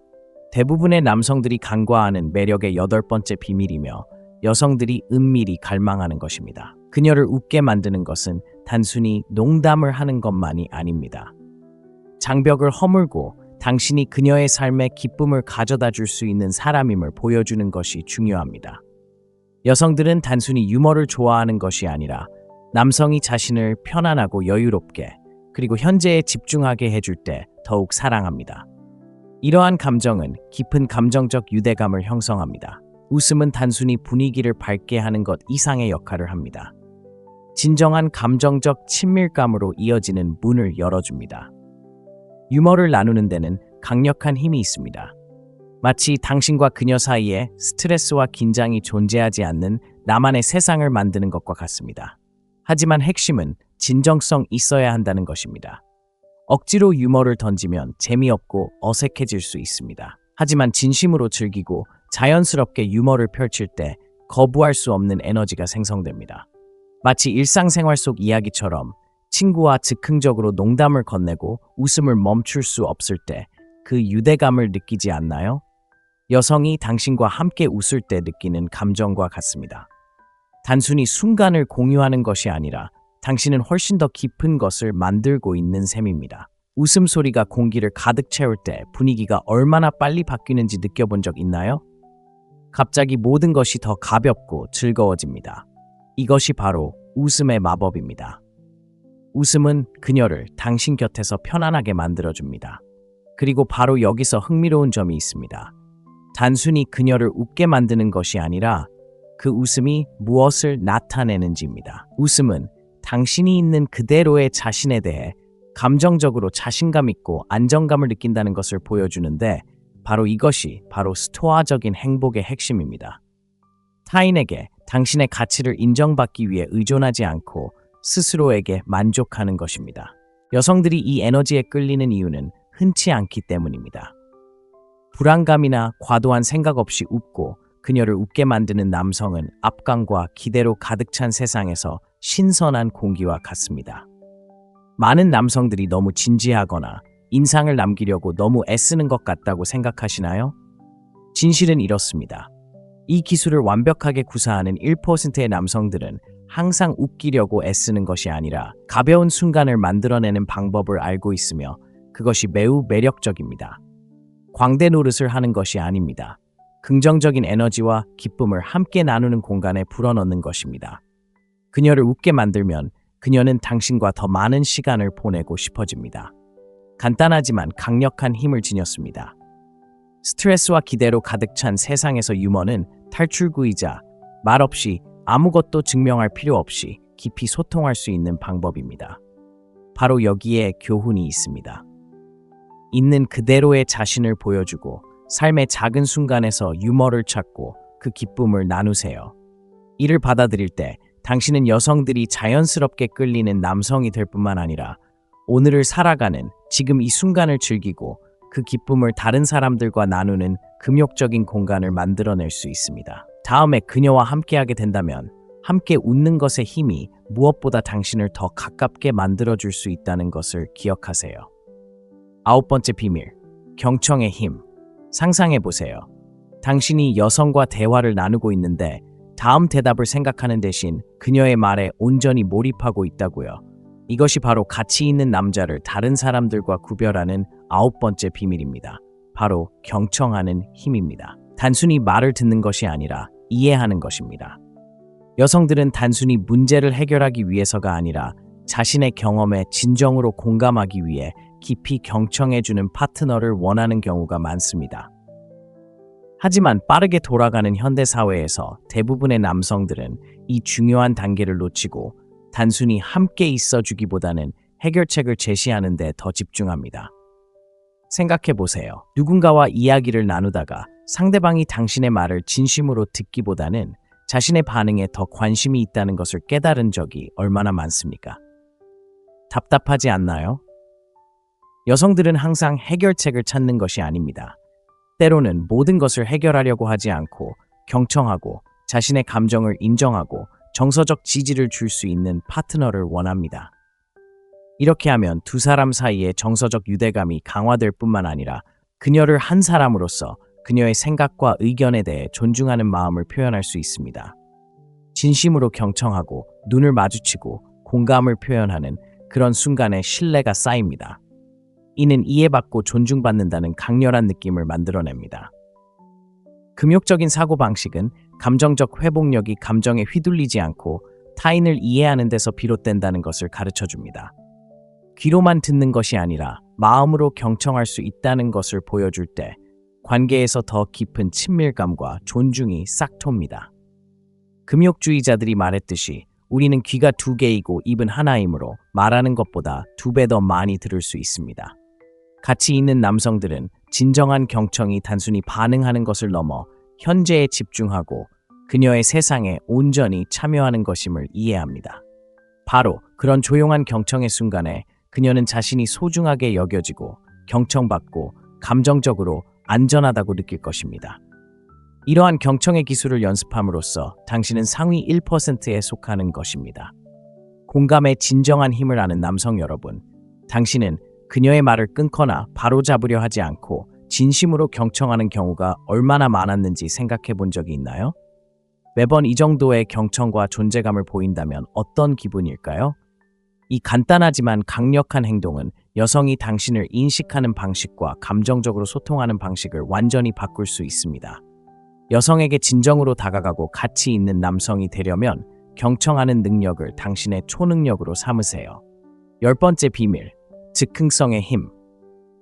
대부분의 남성들이 간과하는 매력의 8번째 비밀이며 여성들이 은밀히 갈망하는 것입니다. 그녀를 웃게 만드는 것은 단순히 농담을 하는 것만이 아닙니다. 장벽을 허물고 당신이 그녀의 삶에 기쁨을 가져다 줄 수 있는 사람임을 보여주는 것이 중요합니다. 여성들은 단순히 유머를 좋아하는 것이 아니라 남성이 자신을 편안하고 여유롭게 그리고 현재에 집중하게 해줄 때 더욱 사랑합니다. 이러한 감정은 깊은 감정적 유대감을 형성합니다. 웃음은 단순히 분위기를 밝게 하는 것 이상의 역할을 합니다. 진정한 감정적 친밀감으로 이어지는 문을 열어줍니다. 유머를 나누는 데는 강력한 힘이 있습니다. 마치 당신과 그녀 사이에 스트레스와 긴장이 존재하지 않는 나만의 세상을 만드는 것과 같습니다. 하지만 핵심은 진정성 있어야 한다는 것입니다. 억지로 유머를 던지면 재미없고 어색해질 수 있습니다. 하지만 진심으로 즐기고 자연스럽게 유머를 펼칠 때 거부할 수 없는 에너지가 생성됩니다. 마치 일상생활 속 이야기처럼 친구와 즉흥적으로 농담을 건네고 웃음을 멈출 수 없을 때 그 유대감을 느끼지 않나요? 여성이 당신과 함께 웃을 때 느끼는 감정과 같습니다. 단순히 순간을 공유하는 것이 아니라 당신은 훨씬 더 깊은 것을 만들고 있는 셈입니다. 웃음소리가 공기를 가득 채울 때 분위기가 얼마나 빨리 바뀌는지 느껴본 적 있나요? 갑자기 모든 것이 더 가볍고 즐거워집니다. 이것이 바로 웃음의 마법입니다. 웃음은 그녀를 당신 곁에서 편안하게 만들어줍니다. 그리고 바로 여기서 흥미로운 점이 있습니다. 단순히 그녀를 웃게 만드는 것이 아니라 그 웃음이 무엇을 나타내는지입니다. 웃음은 당신이 있는 그대로의 자신에 대해 감정적으로 자신감 있고 안정감을 느낀다는 것을 보여주는데 바로 이것이 바로 스토아적인 행복의 핵심입니다. 타인에게 당신의 가치를 인정받기 위해 의존하지 않고 스스로에게 만족하는 것입니다. 여성들이 이 에너지에 끌리는 이유는 흔치 않기 때문입니다. 불안감이나 과도한 생각 없이 웃고 그녀를 웃게 만드는 남성은 압강과 기대로 가득 찬 세상에서 신선한 공기와 같습니다. 많은 남성들이 너무 진지하거나 인상을 남기려고 너무 애쓰는 것 같다고 생각하시나요? 진실은 이렇습니다. 이 기술을 완벽하게 구사하는 1%의 남성들은 항상 웃기려고 애쓰는 것이 아니라 가벼운 순간을 만들어내는 방법을 알고 있으며 그것이 매우 매력적입니다. 광대 노릇을 하는 것이 아닙니다. 긍정적인 에너지와 기쁨을 함께 나누는 공간에 불어넣는 것입니다. 그녀를 웃게 만들면 그녀는 당신과 더 많은 시간을 보내고 싶어집니다. 간단하지만 강력한 힘을 지녔습니다. 스트레스와 기대로 가득 찬 세상에서 유머는 탈출구이자 말없이 아무것도 증명할 필요 없이 깊이 소통할 수 있는 방법입니다. 바로 여기에 교훈이 있습니다. 있는 그대로의 자신을 보여주고 삶의 작은 순간에서 유머를 찾고 그 기쁨을 나누세요. 이를 받아들일 때 당신은 여성들이 자연스럽게 끌리는 남성이 될 뿐만 아니라 오늘을 살아가는 지금 이 순간을 즐기고 그 기쁨을 다른 사람들과 나누는 금욕적인 공간을 만들어낼 수 있습니다. 다음에 그녀와 함께하게 된다면 함께 웃는 것의 힘이 무엇보다 당신을 더 가깝게 만들어줄 수 있다는 것을 기억하세요. 9번째 비밀, 경청의 힘. 상상해보세요. 당신이 여성과 대화를 나누고 있는데 다음 대답을 생각하는 대신 그녀의 말에 온전히 몰입하고 있다고요. 이것이 바로 가치 있는 남자를 다른 사람들과 구별하는 9번째 비밀입니다. 바로 경청하는 힘입니다. 단순히 말을 듣는 것이 아니라 이해하는 것입니다. 여성들은 단순히 문제를 해결하기 위해서가 아니라 자신의 경험에 진정으로 공감하기 위해 깊이 경청해주는 파트너를 원하는 경우가 많습니다. 하지만 빠르게 돌아가는 현대사회에서 대부분의 남성들은 이 중요한 단계를 놓치고 단순히 함께 있어주기보다는 해결책을 제시하는 데 더 집중합니다. 생각해보세요. 누군가와 이야기를 나누다가 상대방이 당신의 말을 진심으로 듣기보다는 자신의 반응에 더 관심이 있다는 것을 깨달은 적이 얼마나 많습니까? 답답하지 않나요? 여성들은 항상 해결책을 찾는 것이 아닙니다. 때로는 모든 것을 해결하려고 하지 않고 경청하고 자신의 감정을 인정하고 정서적 지지를 줄 수 있는 파트너를 원합니다. 이렇게 하면 두 사람 사이의 정서적 유대감이 강화될 뿐만 아니라 그녀를 한 사람으로서 그녀의 생각과 의견에 대해 존중하는 마음을 표현할 수 있습니다. 진심으로 경청하고 눈을 마주치고 공감을 표현하는 그런 순간에 신뢰가 쌓입니다. 이는 이해받고 존중받는다는 강렬한 느낌을 만들어냅니다. 금욕적인 사고방식은 감정적 회복력이 감정에 휘둘리지 않고 타인을 이해하는 데서 비롯된다는 것을 가르쳐줍니다. 귀로만 듣는 것이 아니라 마음으로 경청할 수 있다는 것을 보여줄 때 관계에서 더 깊은 친밀감과 존중이 싹톑니다. 금욕주의자들이 말했듯이 우리는 귀가 2개이고 입은 하나이므로 말하는 것보다 2배 더 많이 들을 수 있습니다. 가치 있는 남성들은 진정한 경청이 단순히 반응하는 것을 넘어 현재에 집중하고 그녀의 세상에 온전히 참여하는 것임을 이해합니다. 바로 그런 조용한 경청의 순간에 그녀는 자신이 소중하게 여겨지고 경청받고 감정적으로 안전하다고 느낄 것입니다. 이러한 경청의 기술을 연습함으로써 당신은 상위 1%에 속하는 것입니다. 공감의 진정한 힘을 아는 남성 여러분, 당신은 그녀의 말을 끊거나 바로잡으려 하지 않고 진심으로 경청하는 경우가 얼마나 많았는지 생각해 본 적이 있나요? 매번 이 정도의 경청과 존재감을 보인다면 어떤 기분일까요? 이 간단하지만 강력한 행동은 여성이 당신을 인식하는 방식과 감정적으로 소통하는 방식을 완전히 바꿀 수 있습니다. 여성에게 진정으로 다가가고 가치 있는 남성이 되려면 경청하는 능력을 당신의 초능력으로 삼으세요. 10번째 비밀, 즉흥성의 힘.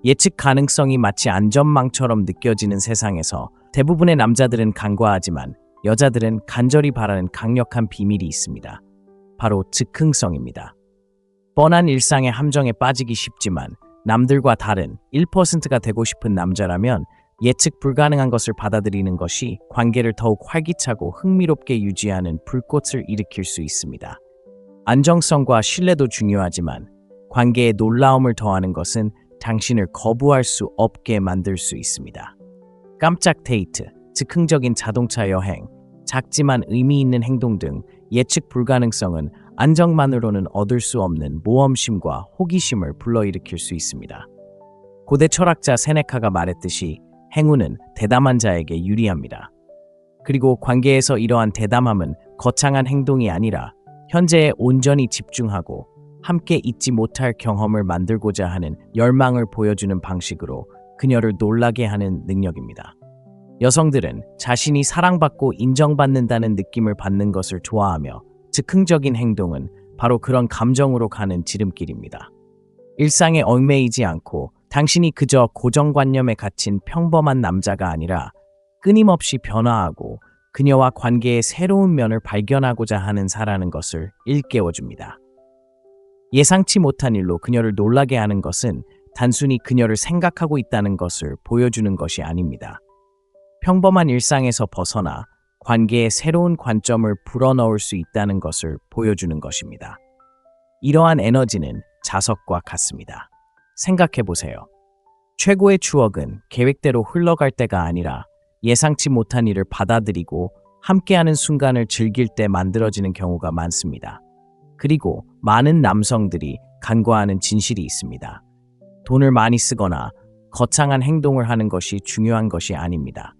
예측 가능성이 마치 안전망처럼 느껴지는 세상에서 대부분의 남자들은 간과하지만 여자들은 간절히 바라는 강력한 비밀이 있습니다. 바로 즉흥성입니다. 뻔한 일상의 함정에 빠지기 쉽지만 남들과 다른 1%가 되고 싶은 남자라면 예측 불가능한 것을 받아들이는 것이 관계를 더욱 활기차고 흥미롭게 유지하는 불꽃을 일으킬 수 있습니다. 안정성과 신뢰도 중요하지만 관계에 놀라움을 더하는 것은 당신을 거부할 수 없게 만들 수 있습니다. 깜짝 데이트, 즉흥적인 자동차 여행, 작지만 의미 있는 행동 등 예측 불가능성은 안정만으로는 얻을 수 없는 모험심과 호기심을 불러일으킬 수 있습니다. 고대 철학자 세네카가 말했듯이 행운은 대담한 자에게 유리합니다. 그리고 관계에서 이러한 대담함은 거창한 행동이 아니라 현재에 온전히 집중하고 함께 잊지 못할 경험을 만들고자 하는 열망을 보여주는 방식으로 그녀를 놀라게 하는 능력입니다. 여성들은 자신이 사랑받고 인정받는다는 느낌을 받는 것을 좋아하며 즉흥적인 행동은 바로 그런 감정으로 가는 지름길입니다. 일상에 얽매이지 않고 당신이 그저 고정관념에 갇힌 평범한 남자가 아니라 끊임없이 변화하고 그녀와 관계의 새로운 면을 발견하고자 하는 사라는 것을 일깨워줍니다. 예상치 못한 일로 그녀를 놀라게 하는 것은 단순히 그녀를 생각하고 있다는 것을 보여주는 것이 아닙니다. 평범한 일상에서 벗어나 관계에 새로운 관점을 불어넣을 수 있다는 것을 보여주는 것입니다. 이러한 에너지는 자석과 같습니다. 생각해보세요. 최고의 추억은 계획대로 흘러갈 때가 아니라 예상치 못한 일을 받아들이고 함께하는 순간을 즐길 때 만들어지는 경우가 많습니다. 그리고 많은 남성들이 간과하는 진실이 있습니다. 돈을 많이 쓰거나 거창한 행동을 하는 것이 중요한 것이 아닙니다.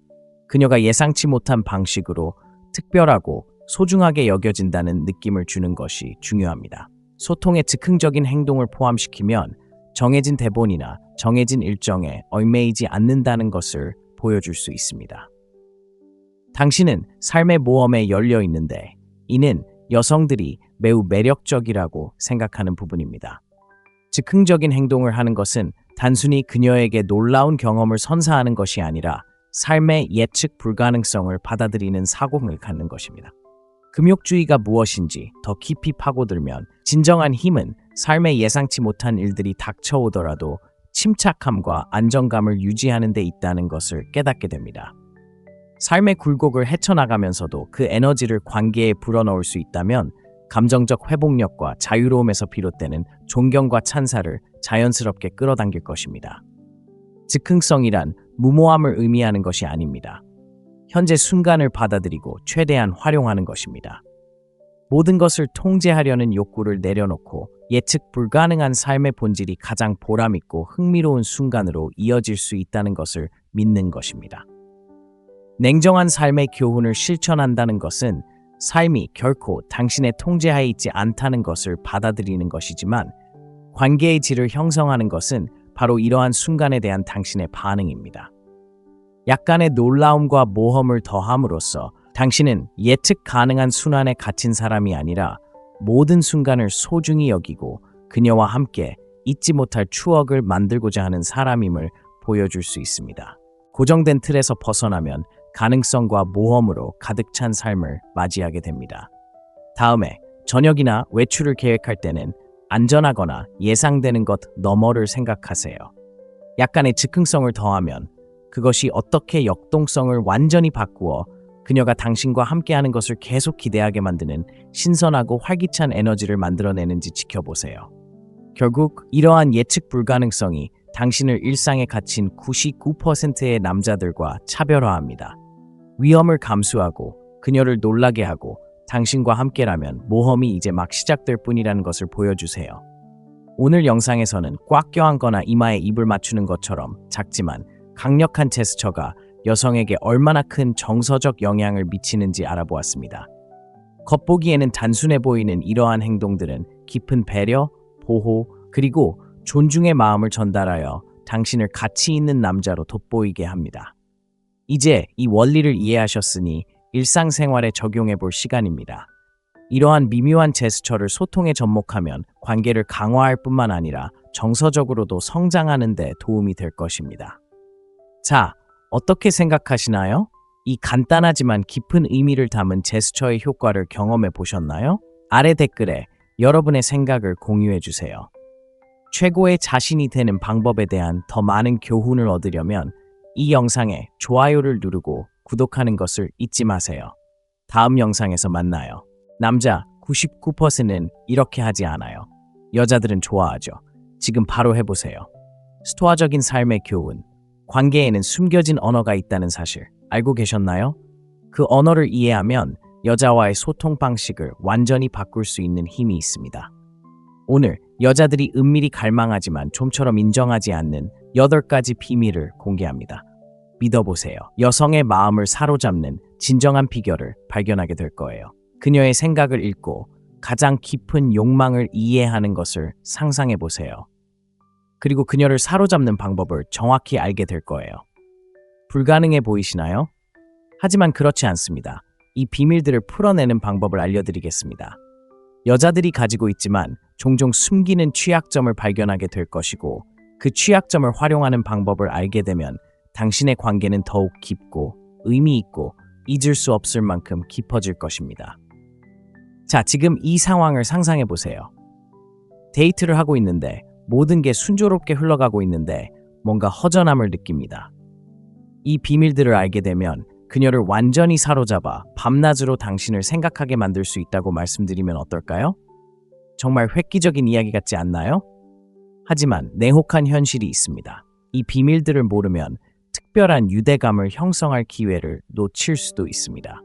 그녀가 예상치 못한 방식으로 특별하고 소중하게 여겨진다는 느낌을 주는 것이 중요합니다. 소통에 즉흥적인 행동을 포함시키면 정해진 대본이나 정해진 일정에 얽매이지 않는다는 것을 보여줄 수 있습니다. 당신은 삶의 모험에 열려 있는데 이는 여성들이 매우 매력적이라고 생각하는 부분입니다. 즉흥적인 행동을 하는 것은 단순히 그녀에게 놀라운 경험을 선사하는 것이 아니라 삶의 예측 불가능성을 받아들이는 사고를 갖는 것입니다. 금욕주의가 무엇인지 더 깊이 파고들면 진정한 힘은 삶의 예상치 못한 일들이 닥쳐오더라도 침착함과 안정감을 유지하는 데 있다는 것을 깨닫게 됩니다. 삶의 굴곡을 헤쳐나가면서도 그 에너지를 관계에 불어넣을 수 있다면 감정적 회복력과 자유로움에서 비롯되는 존경과 찬사를 자연스럽게 끌어당길 것입니다. 즉흥성이란 무모함을 의미하는 것이 아닙니다. 현재 순간을 받아들이고 최대한 활용하는 것입니다. 모든 것을 통제하려는 욕구를 내려놓고 예측 불가능한 삶의 본질이 가장 보람있고 흥미로운 순간으로 이어질 수 있다는 것을 믿는 것입니다. 냉정한 삶의 교훈을 실천한다는 것은 삶이 결코 당신의 통제하에 있지 않다는 것을 받아들이는 것이지만 관계의 질을 형성하는 것은 바로 이러한 순간에 대한 당신의 반응입니다. 약간의 놀라움과 모험을 더함으로써 당신은 예측 가능한 순환에 갇힌 사람이 아니라 모든 순간을 소중히 여기고 그녀와 함께 잊지 못할 추억을 만들고자 하는 사람임을 보여줄 수 있습니다. 고정된 틀에서 벗어나면 가능성과 모험으로 가득 찬 삶을 맞이하게 됩니다. 다음에 저녁이나 외출을 계획할 때는 안전하거나 예상되는 것 너머를 생각하세요. 약간의 즉흥성을 더하면 그것이 어떻게 역동성을 완전히 바꾸어 그녀가 당신과 함께하는 것을 계속 기대하게 만드는 신선하고 활기찬 에너지를 만들어내는지 지켜보세요. 결국 이러한 예측 불가능성이 당신을 일상에 갇힌 99%의 남자들과 차별화합니다. 위험을 감수하고 그녀를 놀라게 하고 당신과 함께라면 모험이 이제 막 시작될 뿐이라는 것을 보여주세요. 오늘 영상에서는 꽉 껴안거나 이마에 입을 맞추는 것처럼 작지만 강력한 제스처가 여성에게 얼마나 큰 정서적 영향을 미치는지 알아보았습니다. 겉보기에는 단순해 보이는 이러한 행동들은 깊은 배려, 보호, 그리고 존중의 마음을 전달하여 당신을 가치 있는 남자로 돋보이게 합니다. 이제 이 원리를 이해하셨으니 일상생활에 적용해 볼 시간입니다. 이러한 미묘한 제스처를 소통에 접목하면 관계를 강화할 뿐만 아니라 정서적으로도 성장하는 데 도움이 될 것입니다. 자, 어떻게 생각하시나요? 이 간단하지만 깊은 의미를 담은 제스처의 효과를 경험해 보셨나요? 아래 댓글에 여러분의 생각을 공유해 주세요. 최고의 자신이 되는 방법에 대한 더 많은 교훈을 얻으려면 이 영상에 좋아요를 누르고 구독하는 것을 잊지 마세요. 다음 영상에서 만나요. 남자 99%는 이렇게 하지 않아요. 여자들은 좋아하죠. 지금 바로 해보세요. 스토아적인 삶의 교훈. 관계에는 숨겨진 언어가 있다는 사실 알고 계셨나요? 그 언어를 이해하면 여자와의 소통 방식을 완전히 바꿀 수 있는 힘이 있습니다. 오늘 여자들이 은밀히 갈망하지만 좀처럼 인정하지 않는 8가지 비밀을 공개합니다. 믿어보세요. 여성의 마음을 사로잡는 진정한 비결을 발견하게 될 거예요. 그녀의 생각을 읽고 가장 깊은 욕망을 이해하는 것을 상상해 보세요. 그리고 그녀를 사로잡는 방법을 정확히 알게 될 거예요. 불가능해 보이시나요? 하지만 그렇지 않습니다. 이 비밀들을 풀어내는 방법을 알려드리겠습니다. 여자들이 가지고 있지만 종종 숨기는 취약점을 발견하게 될 것이고, 그 취약점을 활용하는 방법을 알게 되면 당신의 관계는 더욱 깊고 의미 있고 잊을 수 없을 만큼 깊어질 것입니다. 자, 지금 이 상황을 상상해 보세요. 데이트를 하고 있는데 모든 게 순조롭게 흘러가고 있는데 뭔가 허전함을 느낍니다. 이 비밀들을 알게 되면 그녀를 완전히 사로잡아 밤낮으로 당신을 생각하게 만들 수 있다고 말씀드리면 어떨까요? 정말 획기적인 이야기 같지 않나요? 하지만 냉혹한 현실이 있습니다. 이 비밀들을 모르면 특별한 유대감을 형성할 기회를 놓칠 수도 있습니다.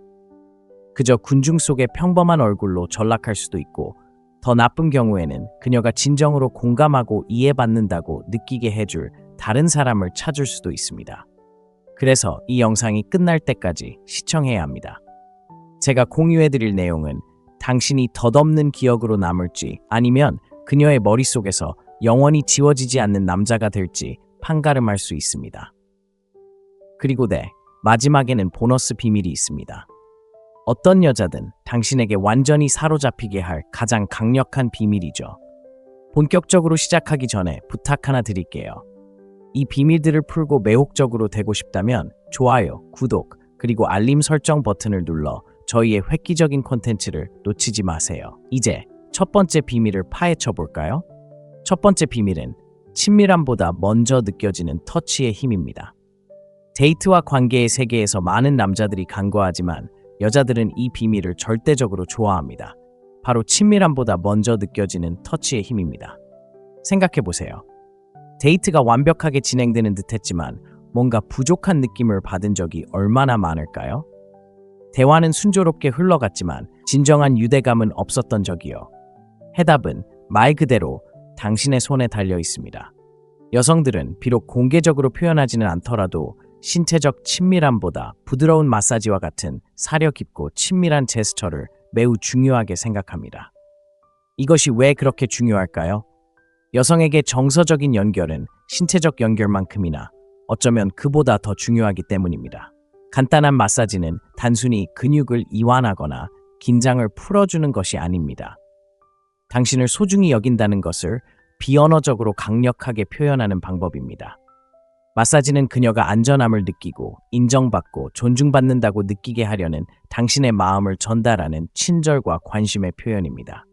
그저 군중 속의 평범한 얼굴로 전락할 수도 있고, 더 나쁜 경우에는 그녀가 진정으로 공감하고 이해받는다고 느끼게 해줄 다른 사람을 찾을 수도 있습니다. 그래서 이 영상이 끝날 때까지 시청해야 합니다. 제가 공유해드릴 내용은 당신이 덧없는 기억으로 남을지 아니면 그녀의 머릿속에서 영원히 지워지지 않는 남자가 될지 판가름할 수 있습니다. 그리고 마지막에는 보너스 비밀이 있습니다. 어떤 여자든 당신에게 완전히 사로잡히게 할 가장 강력한 비밀이죠. 본격적으로 시작하기 전에 부탁 하나 드릴게요. 이 비밀들을 풀고 매혹적으로 되고 싶다면 좋아요, 구독, 그리고 알림 설정 버튼을 눌러 저희의 획기적인 콘텐츠를 놓치지 마세요. 이제 첫 번째 비밀을 파헤쳐 볼까요? 첫 번째 비밀은 친밀함보다 먼저 느껴지는 터치의 힘입니다. 데이트와 관계의 세계에서 많은 남자들이 간과하지만 여자들은 이 비밀을 절대적으로 좋아합니다. 바로 친밀함보다 먼저 느껴지는 터치의 힘입니다. 생각해 보세요. 데이트가 완벽하게 진행되는 듯했지만 뭔가 부족한 느낌을 받은 적이 얼마나 많을까요? 대화는 순조롭게 흘러갔지만 진정한 유대감은 없었던 적이요. 해답은 말 그대로 당신의 손에 달려 있습니다. 여성들은 비록 공개적으로 표현하지는 않더라도 신체적 친밀함보다 부드러운 마사지와 같은 사려 깊고 친밀한 제스처를 매우 중요하게 생각합니다. 이것이 왜 그렇게 중요할까요? 여성에게 정서적인 연결은 신체적 연결만큼이나 어쩌면 그보다 더 중요하기 때문입니다. 간단한 마사지는 단순히 근육을 이완하거나 긴장을 풀어주는 것이 아닙니다. 당신을 소중히 여긴다는 것을 비언어적으로 강력하게 표현하는 방법입니다. 마사지는 그녀가 안전함을 느끼고 인정받고 존중받는다고 느끼게 하려는 당신의 마음을 전달하는 친절과 관심의 표현입니다.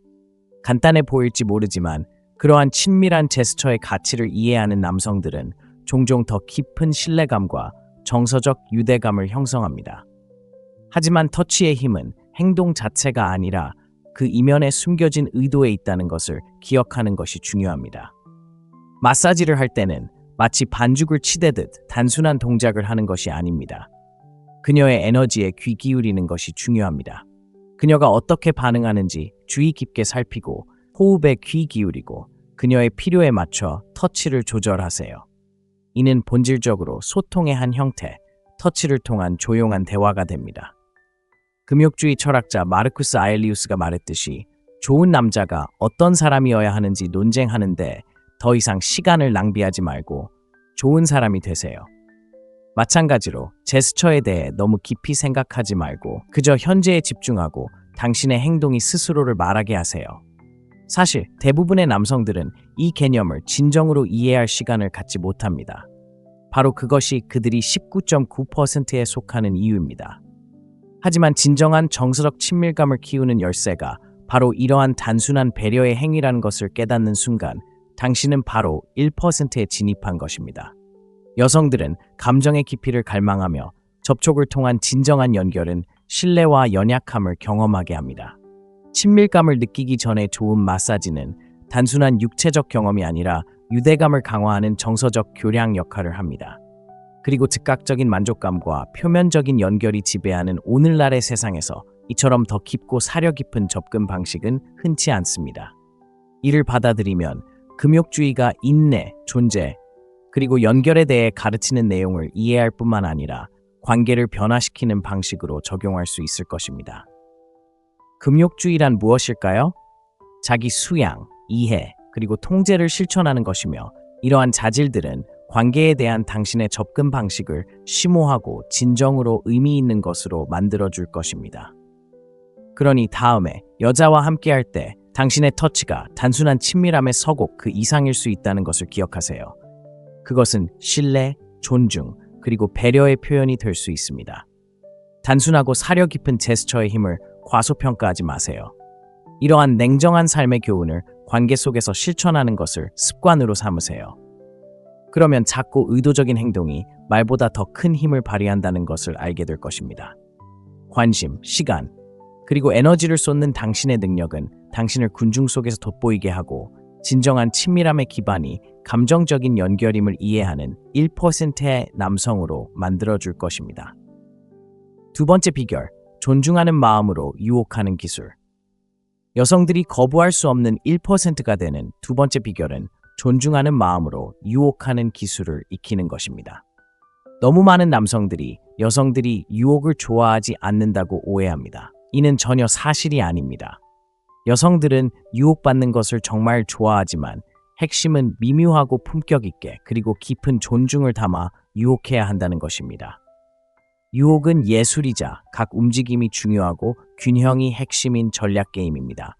간단해 보일지 모르지만 그러한 친밀한 제스처의 가치를 이해하는 남성들은 종종 더 깊은 신뢰감과 정서적 유대감을 형성합니다. 하지만 터치의 힘은 행동 자체가 아니라 그 이면에 숨겨진 의도에 있다는 것을 기억하는 것이 중요합니다. 마사지를 할 때는 마치 반죽을 치대듯 단순한 동작을 하는 것이 아닙니다. 그녀의 에너지에 귀 기울이는 것이 중요합니다. 그녀가 어떻게 반응하는지 주의 깊게 살피고 호흡에 귀 기울이고 그녀의 필요에 맞춰 터치를 조절하세요. 이는 본질적으로 소통의 한 형태, 터치를 통한 조용한 대화가 됩니다. 금욕주의 철학자 마르쿠스 아엘리우스가 말했듯이 좋은 남자가 어떤 사람이어야 하는지 논쟁하는데 더 이상 시간을 낭비하지 말고 좋은 사람이 되세요. 마찬가지로 제스처에 대해 너무 깊이 생각하지 말고 그저 현재에 집중하고 당신의 행동이 스스로를 말하게 하세요. 사실 대부분의 남성들은 이 개념을 진정으로 이해할 시간을 갖지 못합니다. 바로 그것이 그들이 19.9%에 속하는 이유입니다. 하지만 진정한 정서적 친밀감을 키우는 열쇠가 바로 이러한 단순한 배려의 행위라는 것을 깨닫는 순간 당신은 바로 1%에 진입한 것입니다. 여성들은 감정의 깊이를 갈망하며 접촉을 통한 진정한 연결은 신뢰와 연약함을 경험하게 합니다. 친밀감을 느끼기 전에 좋은 마사지는 단순한 육체적 경험이 아니라 유대감을 강화하는 정서적 교량 역할을 합니다. 그리고 즉각적인 만족감과 표면적인 연결이 지배하는 오늘날의 세상에서 이처럼 더 깊고 사려 깊은 접근 방식은 흔치 않습니다. 이를 받아들이면 금욕주의가 인내, 존재, 그리고 연결에 대해 가르치는 내용을 이해할 뿐만 아니라 관계를 변화시키는 방식으로 적용할 수 있을 것입니다. 금욕주의란 무엇일까요? 자기 수양, 이해, 그리고 통제를 실천하는 것이며 이러한 자질들은 관계에 대한 당신의 접근 방식을 심오하고 진정으로 의미 있는 것으로 만들어줄 것입니다. 그러니 다음에 여자와 함께할 때 당신의 터치가 단순한 친밀함의 서곡 그 이상일 수 있다는 것을 기억하세요. 그것은 신뢰, 존중, 그리고 배려의 표현이 될 수 있습니다. 단순하고 사려 깊은 제스처의 힘을 과소평가하지 마세요. 이러한 냉정한 삶의 교훈을 관계 속에서 실천하는 것을 습관으로 삼으세요. 그러면 작고 의도적인 행동이 말보다 더 큰 힘을 발휘한다는 것을 알게 될 것입니다. 관심, 시간, 그리고 에너지를 쏟는 당신의 능력은 당신을 군중 속에서 돋보이게 하고 진정한 친밀함의 기반이 감정적인 연결임을 이해하는 1%의 남성으로 만들어줄 것입니다. 두 번째 비결, 존중하는 마음으로 유혹하는 기술. 여성들이 거부할 수 없는 1%가 되는 두 번째 비결은 존중하는 마음으로 유혹하는 기술을 익히는 것입니다. 너무 많은 남성들이 여성들이 유혹을 좋아하지 않는다고 오해합니다. 이는 전혀 사실이 아닙니다. 여성들은 유혹받는 것을 정말 좋아하지만 핵심은 미묘하고 품격 있게 그리고 깊은 존중을 담아 유혹해야 한다는 것입니다. 유혹은 예술이자 각 움직임이 중요하고 균형이 핵심인 전략 게임입니다.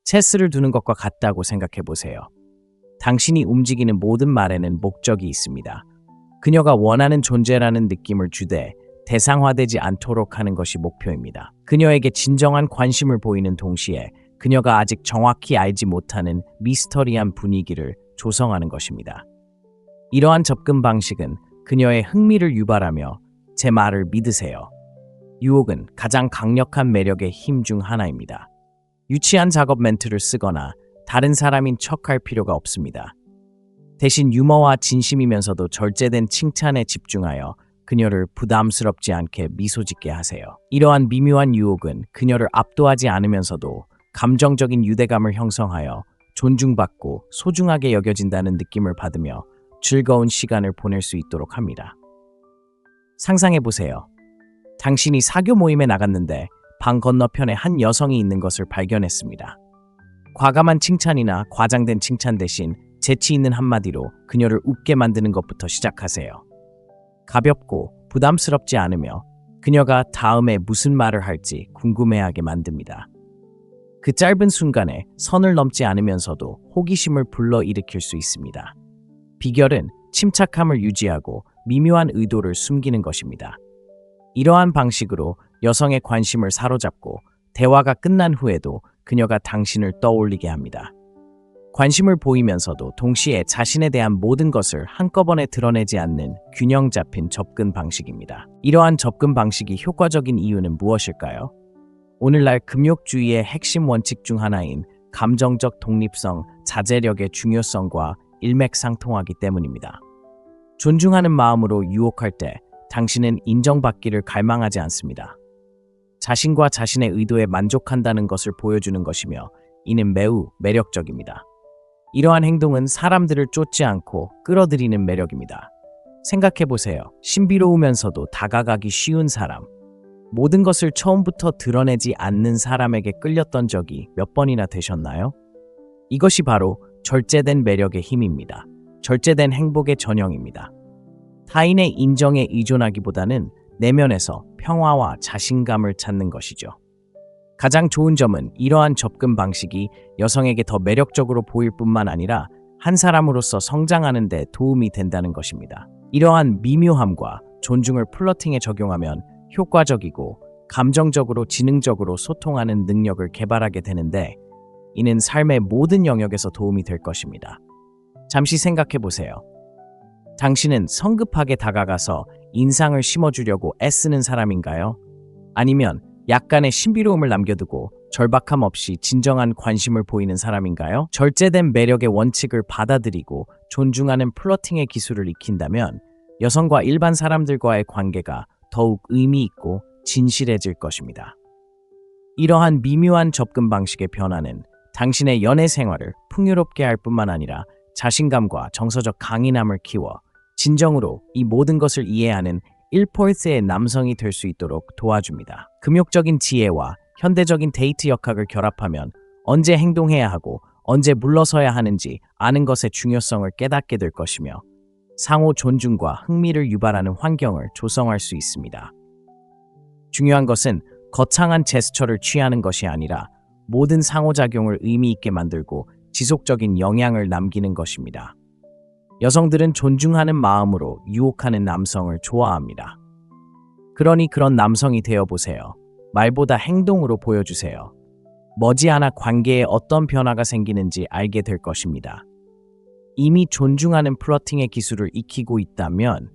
체스를 두는 것과 같다고 생각해 보세요. 당신이 움직이는 모든 말에는 목적이 있습니다. 그녀가 원하는 존재라는 느낌을 주되 대상화되지 않도록 하는 것이 목표입니다. 그녀에게 진정한 관심을 보이는 동시에 그녀가 아직 정확히 알지 못하는 미스터리한 분위기를 조성하는 것입니다. 이러한 접근 방식은 그녀의 흥미를 유발하며 제 말을 믿으세요. 유혹은 가장 강력한 매력의 힘 중 하나입니다. 유치한 작업 멘트를 쓰거나 다른 사람인 척할 필요가 없습니다. 대신 유머와 진심이면서도 절제된 칭찬에 집중하여 그녀를 부담스럽지 않게 미소 짓게 하세요. 이러한 미묘한 유혹은 그녀를 압도하지 않으면서도 감정적인 유대감을 형성하여 존중받고 소중하게 여겨진다는 느낌을 받으며 즐거운 시간을 보낼 수 있도록 합니다. 상상해보세요. 당신이 사교 모임에 나갔는데 방 건너편에 한 여성이 있는 것을 발견했습니다. 과감한 칭찬이나 과장된 칭찬 대신 재치 있는 한마디로 그녀를 웃게 만드는 것부터 시작하세요. 가볍고 부담스럽지 않으며 그녀가 다음에 무슨 말을 할지 궁금해하게 만듭니다. 그 짧은 순간에 선을 넘지 않으면서도 호기심을 불러일으킬 수 있습니다. 비결은 침착함을 유지하고 미묘한 의도를 숨기는 것입니다. 이러한 방식으로 여성의 관심을 사로잡고 대화가 끝난 후에도 그녀가 당신을 떠올리게 합니다. 관심을 보이면서도 동시에 자신에 대한 모든 것을 한꺼번에 드러내지 않는 균형 잡힌 접근 방식입니다. 이러한 접근 방식이 효과적인 이유는 무엇일까요? 오늘날 금욕주의의 핵심 원칙 중 하나인 감정적 독립성, 자제력의 중요성과 일맥상통하기 때문입니다. 존중하는 마음으로 유혹할 때 당신은 인정받기를 갈망하지 않습니다. 자신과 자신의 의도에 만족한다는 것을 보여주는 것이며 이는 매우 매력적입니다. 이러한 행동은 사람들을 쫓지 않고 끌어들이는 매력입니다. 생각해보세요. 신비로우면서도 다가가기 쉬운 사람. 모든 것을 처음부터 드러내지 않는 사람에게 끌렸던 적이 몇 번이나 되셨나요? 이것이 바로 절제된 매력의 힘입니다. 절제된 행복의 전형입니다. 타인의 인정에 의존하기보다는 내면에서 평화와 자신감을 찾는 것이죠. 가장 좋은 점은 이러한 접근 방식이 여성에게 더 매력적으로 보일 뿐만 아니라 한 사람으로서 성장하는 데 도움이 된다는 것입니다. 이러한 미묘함과 존중을 플러팅에 적용하면 효과적이고 감정적으로 지능적으로 소통하는 능력을 개발하게 되는데 이는 삶의 모든 영역에서 도움이 될 것입니다. 잠시 생각해 보세요. 당신은 성급하게 다가가서 인상을 심어주려고 애쓰는 사람인가요? 아니면 약간의 신비로움을 남겨두고 절박함 없이 진정한 관심을 보이는 사람인가요? 절제된 매력의 원칙을 받아들이고 존중하는 플러팅의 기술을 익힌다면 여성과 일반 사람들과의 관계가 더욱 의미 있고 진실해질 것입니다. 이러한 미묘한 접근 방식의 변화는 당신의 연애 생활을 풍요롭게 할 뿐만 아니라 자신감과 정서적 강인함을 키워 진정으로 이 모든 것을 이해하는 1%의 남성이 될 수 있도록 도와줍니다. 금욕적인 지혜와 현대적인 데이트 역학을 결합하면 언제 행동해야 하고 언제 물러서야 하는지 아는 것의 중요성을 깨닫게 될 것이며 상호 존중과 흥미를 유발하는 환경을 조성할 수 있습니다. 중요한 것은 거창한 제스처를 취하는 것이 아니라 모든 상호작용을 의미 있게 만들고 지속적인 영향을 남기는 것입니다. 여성들은 존중하는 마음으로 유혹하는 남성을 좋아합니다. 그러니 그런 남성이 되어보세요. 말보다 행동으로 보여주세요. 머지않아 관계에 어떤 변화가 생기는지 알게 될 것입니다. 이미 존중하는 플러팅의 기술을 익히고 있다면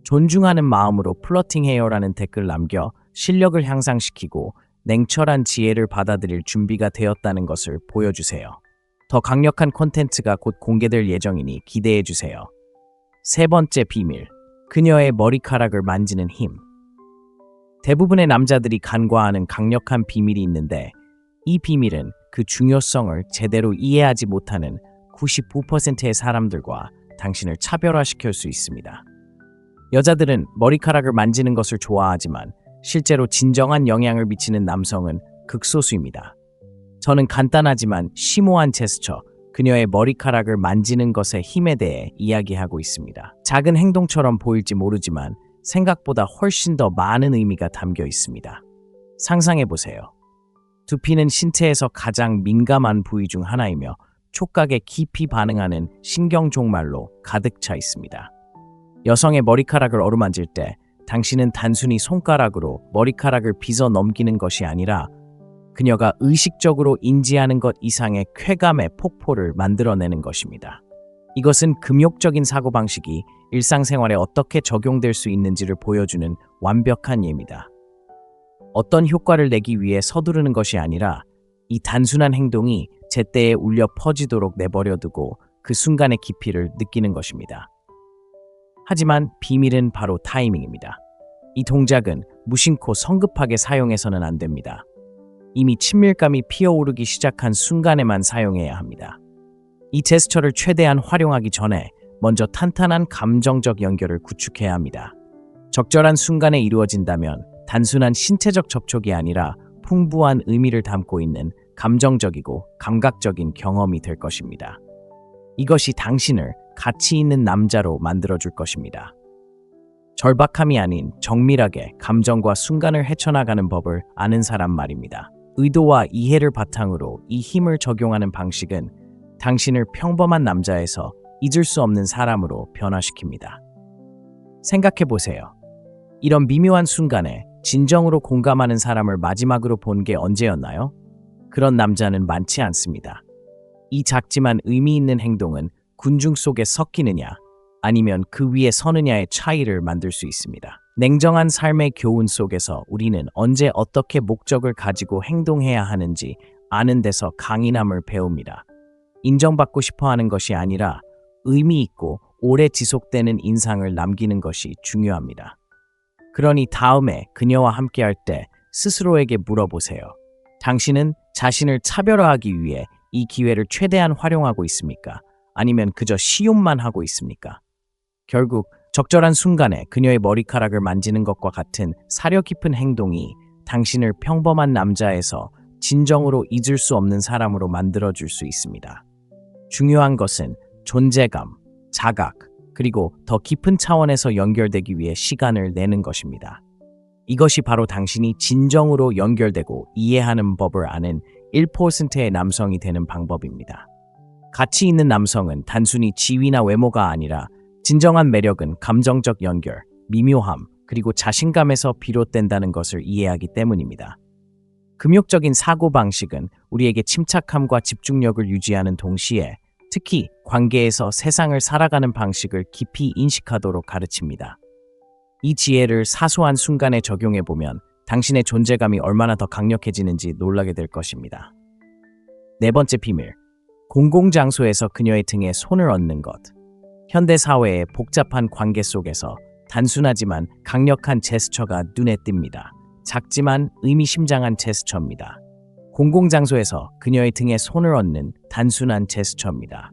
존중하는 마음으로 플러팅해요라는 댓글 남겨 실력을 향상시키고 냉철한 지혜를 받아들일 준비가 되었다는 것을 보여주세요. 더 강력한 콘텐츠가 곧 공개될 예정이니 기대해주세요. 세 번째 비밀, 그녀의 머리카락을 만지는 힘. 대부분의 남자들이 간과하는 강력한 비밀이 있는데 이 비밀은 그 중요성을 제대로 이해하지 못하는 99%의 사람들과 당신을 차별화시킬 수 있습니다. 여자들은 머리카락을 만지는 것을 좋아하지만 실제로 진정한 영향을 미치는 남성은 극소수입니다. 저는 간단하지만 심오한 제스처, 그녀의 머리카락을 만지는 것의 힘에 대해 이야기하고 있습니다. 작은 행동처럼 보일지 모르지만 생각보다 훨씬 더 많은 의미가 담겨 있습니다. 상상해보세요. 두피는 신체에서 가장 민감한 부위 중 하나이며 촉각에 깊이 반응하는 신경종말로 가득 차 있습니다. 여성의 머리카락을 어루만질 때 당신은 단순히 손가락으로 머리카락을 빗어 넘기는 것이 아니라 그녀가 의식적으로 인지하는 것 이상의 쾌감의 폭포를 만들어내는 것입니다. 이것은 금욕적인 사고방식이 일상생활에 어떻게 적용될 수 있는지를 보여주는 완벽한 예입니다. 어떤 효과를 내기 위해 서두르는 것이 아니라 이 단순한 행동이 제때에 울려 퍼지도록 내버려두고 그 순간의 깊이를 느끼는 것입니다. 하지만 비밀은 바로 타이밍입니다. 이 동작은 무심코 성급하게 사용해서는 안 됩니다. 이미 친밀감이 피어오르기 시작한 순간에만 사용해야 합니다. 이 제스처를 최대한 활용하기 전에 먼저 탄탄한 감정적 연결을 구축해야 합니다. 적절한 순간에 이루어진다면 단순한 신체적 접촉이 아니라 풍부한 의미를 담고 있는 감정적이고 감각적인 경험이 될 것입니다. 이것이 당신을 가치 있는 남자로 만들어줄 것입니다. 절박함이 아닌 정밀하게 감정과 순간을 헤쳐나가는 법을 아는 사람 말입니다. 의도와 이해를 바탕으로 이 힘을 적용하는 방식은 당신을 평범한 남자에서 잊을 수 없는 사람으로 변화시킵니다. 생각해보세요. 이런 미묘한 순간에 진정으로 공감하는 사람을 마지막으로 본 게 언제였나요? 그런 남자는 많지 않습니다. 이 작지만 의미 있는 행동은 군중 속에 섞이느냐 아니면 그 위에 서느냐의 차이를 만들 수 있습니다. 냉정한 삶의 교훈 속에서 우리는 언제 어떻게 목적을 가지고 행동해야 하는지 아는 데서 강인함을 배웁니다. 인정받고 싶어 하는 것이 아니라 의미 있고 오래 지속되는 인상을 남기는 것이 중요합니다. 그러니 다음에 그녀와 함께할 때 스스로에게 물어보세요. 당신은 자신을 차별화하기 위해 이 기회를 최대한 활용하고 있습니까? 아니면 그저 시움만 하고 있습니까? 결국 적절한 순간에 그녀의 머리카락을 만지는 것과 같은 사려 깊은 행동이 당신을 평범한 남자에서 진정으로 잊을 수 없는 사람으로 만들어줄 수 있습니다. 중요한 것은 존재감, 자각, 그리고 더 깊은 차원에서 연결되기 위해 시간을 내는 것입니다. 이것이 바로 당신이 진정으로 연결되고 이해하는 법을 아는 1%의 남성이 되는 방법입니다. 가치 있는 남성은 단순히 지위나 외모가 아니라 진정한 매력은 감정적 연결, 미묘함, 그리고 자신감에서 비롯된다는 것을 이해하기 때문입니다. 금욕적인 사고방식은 우리에게 침착함과 집중력을 유지하는 동시에 특히 관계에서 세상을 살아가는 방식을 깊이 인식하도록 가르칩니다. 이 지혜를 사소한 순간에 적용해보면 당신의 존재감이 얼마나 더 강력해지는지 놀라게 될 것입니다. 네 번째 비밀, 공공장소에서 그녀의 등에 손을 얹는 것. 현대 사회의 복잡한 관계 속에서 단순하지만 강력한 제스처가 눈에 띕니다. 작지만 의미심장한 제스처입니다. 공공장소에서 그녀의 등에 손을 얹는 단순한 제스처입니다.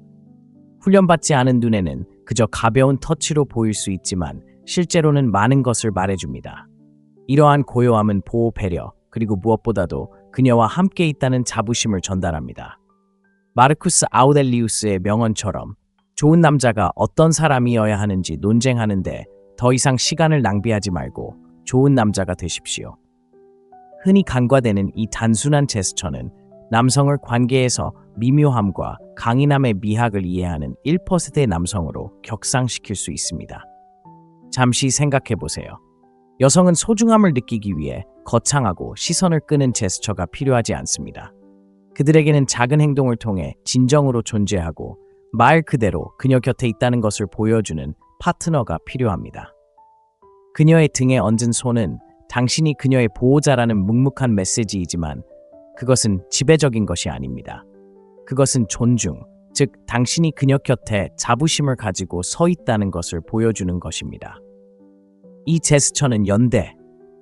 훈련받지 않은 눈에는 그저 가벼운 터치로 보일 수 있지만 실제로는 많은 것을 말해줍니다. 이러한 고요함은 보호 배려, 그리고 무엇보다도 그녀와 함께 있다는 자부심을 전달합니다. 마르쿠스 아우렐리우스의 명언처럼 좋은 남자가 어떤 사람이어야 하는지 논쟁하는데 더 이상 시간을 낭비하지 말고 좋은 남자가 되십시오. 흔히 간과되는 이 단순한 제스처는 남성을 관계에서 미묘함과 강인함의 미학을 이해하는 1%의 남성으로 격상시킬 수 있습니다. 잠시 생각해 보세요. 여성은 소중함을 느끼기 위해 거창하고 시선을 끄는 제스처가 필요하지 않습니다. 그들에게는 작은 행동을 통해 진정으로 존재하고 말 그대로 그녀 곁에 있다는 것을 보여주는 파트너가 필요합니다. 그녀의 등에 얹은 손은 당신이 그녀의 보호자라는 묵묵한 메시지이지만 그것은 지배적인 것이 아닙니다. 그것은 존중, 즉 당신이 그녀 곁에 자부심을 가지고 서 있다는 것을 보여주는 것입니다. 이 제스처는 연대,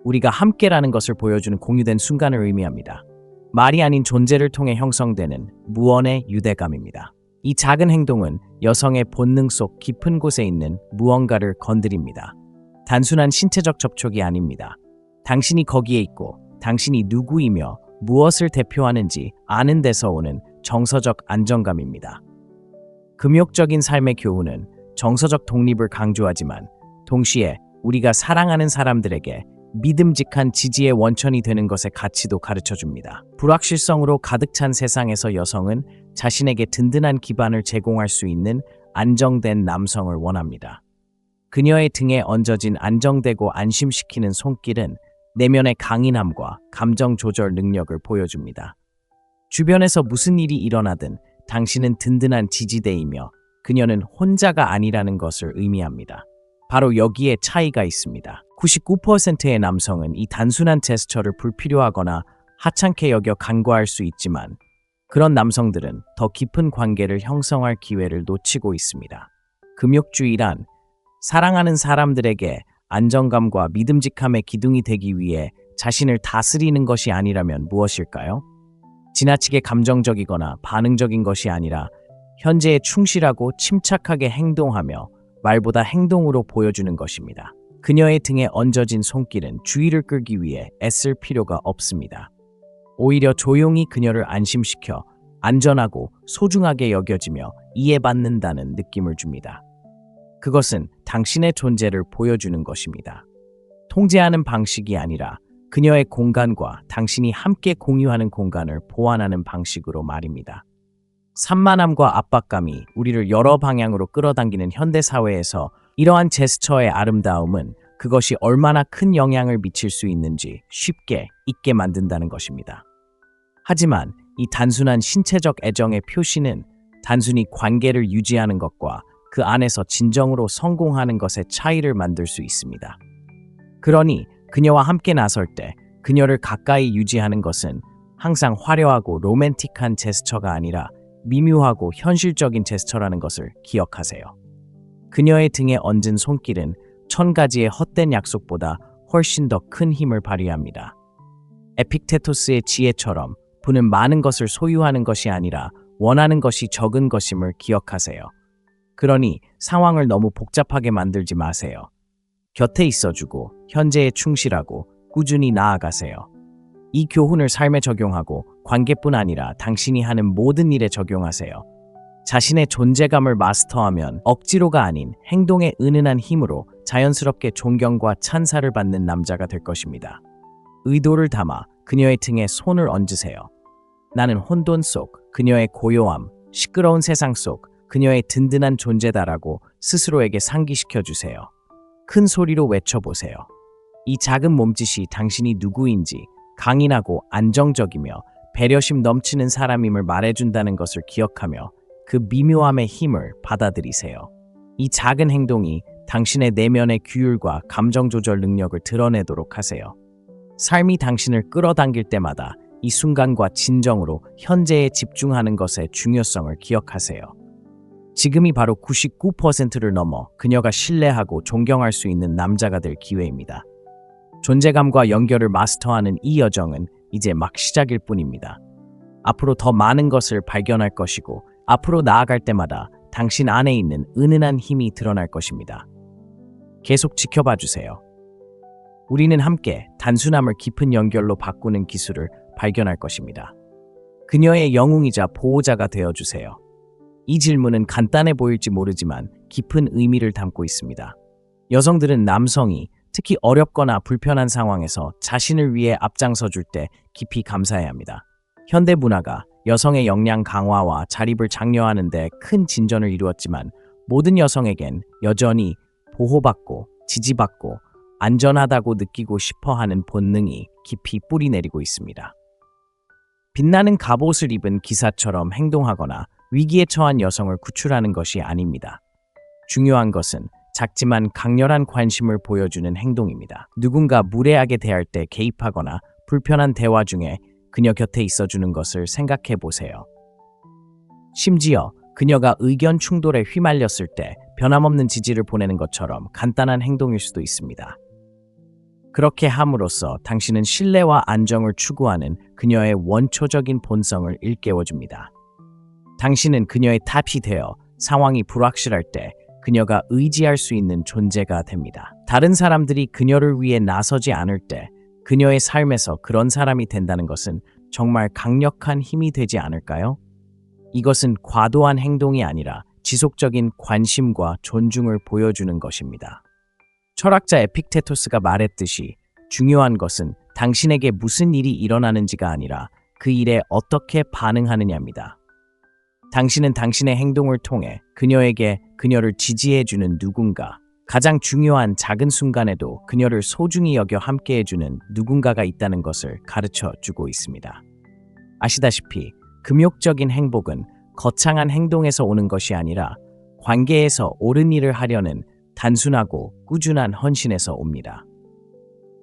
우리가 함께라는 것을 보여주는 공유된 순간을 의미합니다. 말이 아닌 존재를 통해 형성되는 무언의 유대감입니다. 이 작은 행동은 여성의 본능 속 깊은 곳에 있는 무언가를 건드립니다. 단순한 신체적 접촉이 아닙니다. 당신이 거기에 있고 당신이 누구이며 무엇을 대표하는지 아는 데서 오는 정서적 안정감입니다. 금욕적인 삶의 교훈은 정서적 독립을 강조하지만 동시에 우리가 사랑하는 사람들에게 믿음직한 지지의 원천이 되는 것의 가치도 가르쳐줍니다. 불확실성으로 가득 찬 세상에서 여성은 자신에게 든든한 기반을 제공할 수 있는 안정된 남성을 원합니다. 그녀의 등에 얹어진 안정되고 안심시키는 손길은 내면의 강인함과 감정 조절 능력을 보여줍니다. 주변에서 무슨 일이 일어나든 당신은 든든한 지지대이며 그녀는 혼자가 아니라는 것을 의미합니다. 바로 여기에 차이가 있습니다. 99%의 남성은 이 단순한 제스처를 불필요하거나 하찮게 여겨 간과할 수 있지만 그런 남성들은 더 깊은 관계를 형성할 기회를 놓치고 있습니다. 금욕주의란 사랑하는 사람들에게 안정감과 믿음직함의 기둥이 되기 위해 자신을 다스리는 것이 아니라면 무엇일까요? 지나치게 감정적이거나 반응적인 것이 아니라 현재에 충실하고 침착하게 행동하며 말보다 행동으로 보여주는 것입니다. 그녀의 등에 얹어진 손길은 주의를 끌기 위해 애쓸 필요가 없습니다. 오히려 조용히 그녀를 안심시켜 안전하고 소중하게 여겨지며 이해받는다는 느낌을 줍니다. 그것은 당신의 존재를 보여주는 것입니다. 통제하는 방식이 아니라 그녀의 공간과 당신이 함께 공유하는 공간을 보완하는 방식으로 말입니다. 산만함과 압박감이 우리를 여러 방향으로 끌어당기는 현대 사회에서 이러한 제스처의 아름다움은 그것이 얼마나 큰 영향을 미칠 수 있는지 쉽게 잊게 만든다는 것입니다. 하지만 이 단순한 신체적 애정의 표시는 단순히 관계를 유지하는 것과 그 안에서 진정으로 성공하는 것의 차이를 만들 수 있습니다. 그러니 그녀와 함께 나설 때 그녀를 가까이 유지하는 것은 항상 화려하고 로맨틱한 제스처가 아니라 미묘하고 현실적인 제스처라는 것을 기억하세요. 그녀의 등에 얹은 손길은 1000가지의 헛된 약속보다 훨씬 더 큰 힘을 발휘합니다. 에픽테토스의 지혜처럼 부는 많은 것을 소유하는 것이 아니라 원하는 것이 적은 것임을 기억하세요. 그러니 상황을 너무 복잡하게 만들지 마세요. 곁에 있어주고 현재에 충실하고 꾸준히 나아가세요. 이 교훈을 삶에 적용하고 관계뿐 아니라 당신이 하는 모든 일에 적용하세요. 자신의 존재감을 마스터하면 억지로가 아닌 행동의 은은한 힘으로 자연스럽게 존경과 찬사를 받는 남자가 될 것입니다. 의도를 담아 그녀의 등에 손을 얹으세요. 나는 혼돈 속 그녀의 고요함, 시끄러운 세상 속 그녀의 든든한 존재다라고 스스로에게 상기시켜 주세요. 큰 소리로 외쳐보세요. 이 작은 몸짓이 당신이 누구인지 강인하고 안정적이며 배려심 넘치는 사람임을 말해준다는 것을 기억하며 그 미묘함의 힘을 받아들이세요. 이 작은 행동이 당신의 내면의 규율과 감정 조절 능력을 드러내도록 하세요. 삶이 당신을 끌어당길 때마다 이 순간과 진정으로 현재에 집중하는 것의 중요성을 기억하세요. 지금이 바로 99%를 넘어 그녀가 신뢰하고 존경할 수 있는 남자가 될 기회입니다. 존재감과 연결을 마스터하는 이 여정은 이제 막 시작일 뿐입니다. 앞으로 더 많은 것을 발견할 것이고 앞으로 나아갈 때마다 당신 안에 있는 은은한 힘이 드러날 것입니다. 계속 지켜봐 주세요. 우리는 함께 단순함을 깊은 연결로 바꾸는 기술을 발견할 것입니다. 그녀의 영웅이자 보호자가 되어 주세요. 이 질문은 간단해 보일지 모르지만 깊은 의미를 담고 있습니다. 여성들은 남성이 특히 어렵거나 불편한 상황에서 자신을 위해 앞장서 줄 때 깊이 감사해야 합니다. 현대 문화가 여성의 역량 강화와 자립을 장려하는 데 큰 진전을 이루었지만 모든 여성에겐 여전히 보호받고 지지받고 안전하다고 느끼고 싶어 하는 본능이 깊이 뿌리내리고 있습니다. 빛나는 갑옷을 입은 기사처럼 행동하거나 위기에 처한 여성을 구출하는 것이 아닙니다. 중요한 것은 작지만 강렬한 관심을 보여주는 행동입니다. 누군가 무례하게 대할 때 개입하거나 불편한 대화 중에 그녀 곁에 있어주는 것을 생각해 보세요. 심지어 그녀가 의견 충돌에 휘말렸을 때 변함없는 지지를 보내는 것처럼 간단한 행동일 수도 있습니다. 그렇게 함으로써 당신은 신뢰와 안정을 추구하는 그녀의 원초적인 본성을 일깨워줍니다. 당신은 그녀의 탑이 되어 상황이 불확실할 때 그녀가 의지할 수 있는 존재가 됩니다. 다른 사람들이 그녀를 위해 나서지 않을 때 그녀의 삶에서 그런 사람이 된다는 것은 정말 강력한 힘이 되지 않을까요? 이것은 과도한 행동이 아니라 지속적인 관심과 존중을 보여주는 것입니다. 철학자 에픽테토스가 말했듯이 중요한 것은 당신에게 무슨 일이 일어나는지가 아니라 그 일에 어떻게 반응하느냐입니다. 당신은 당신의 행동을 통해 그녀에게 그녀를 지지해주는 누군가, 가장 중요한 작은 순간에도 그녀를 소중히 여겨 함께해주는 누군가가 있다는 것을 가르쳐주고 있습니다. 아시다시피 금욕적인 행복은 거창한 행동에서 오는 것이 아니라 관계에서 옳은 일을 하려는 단순하고 꾸준한 헌신에서 옵니다.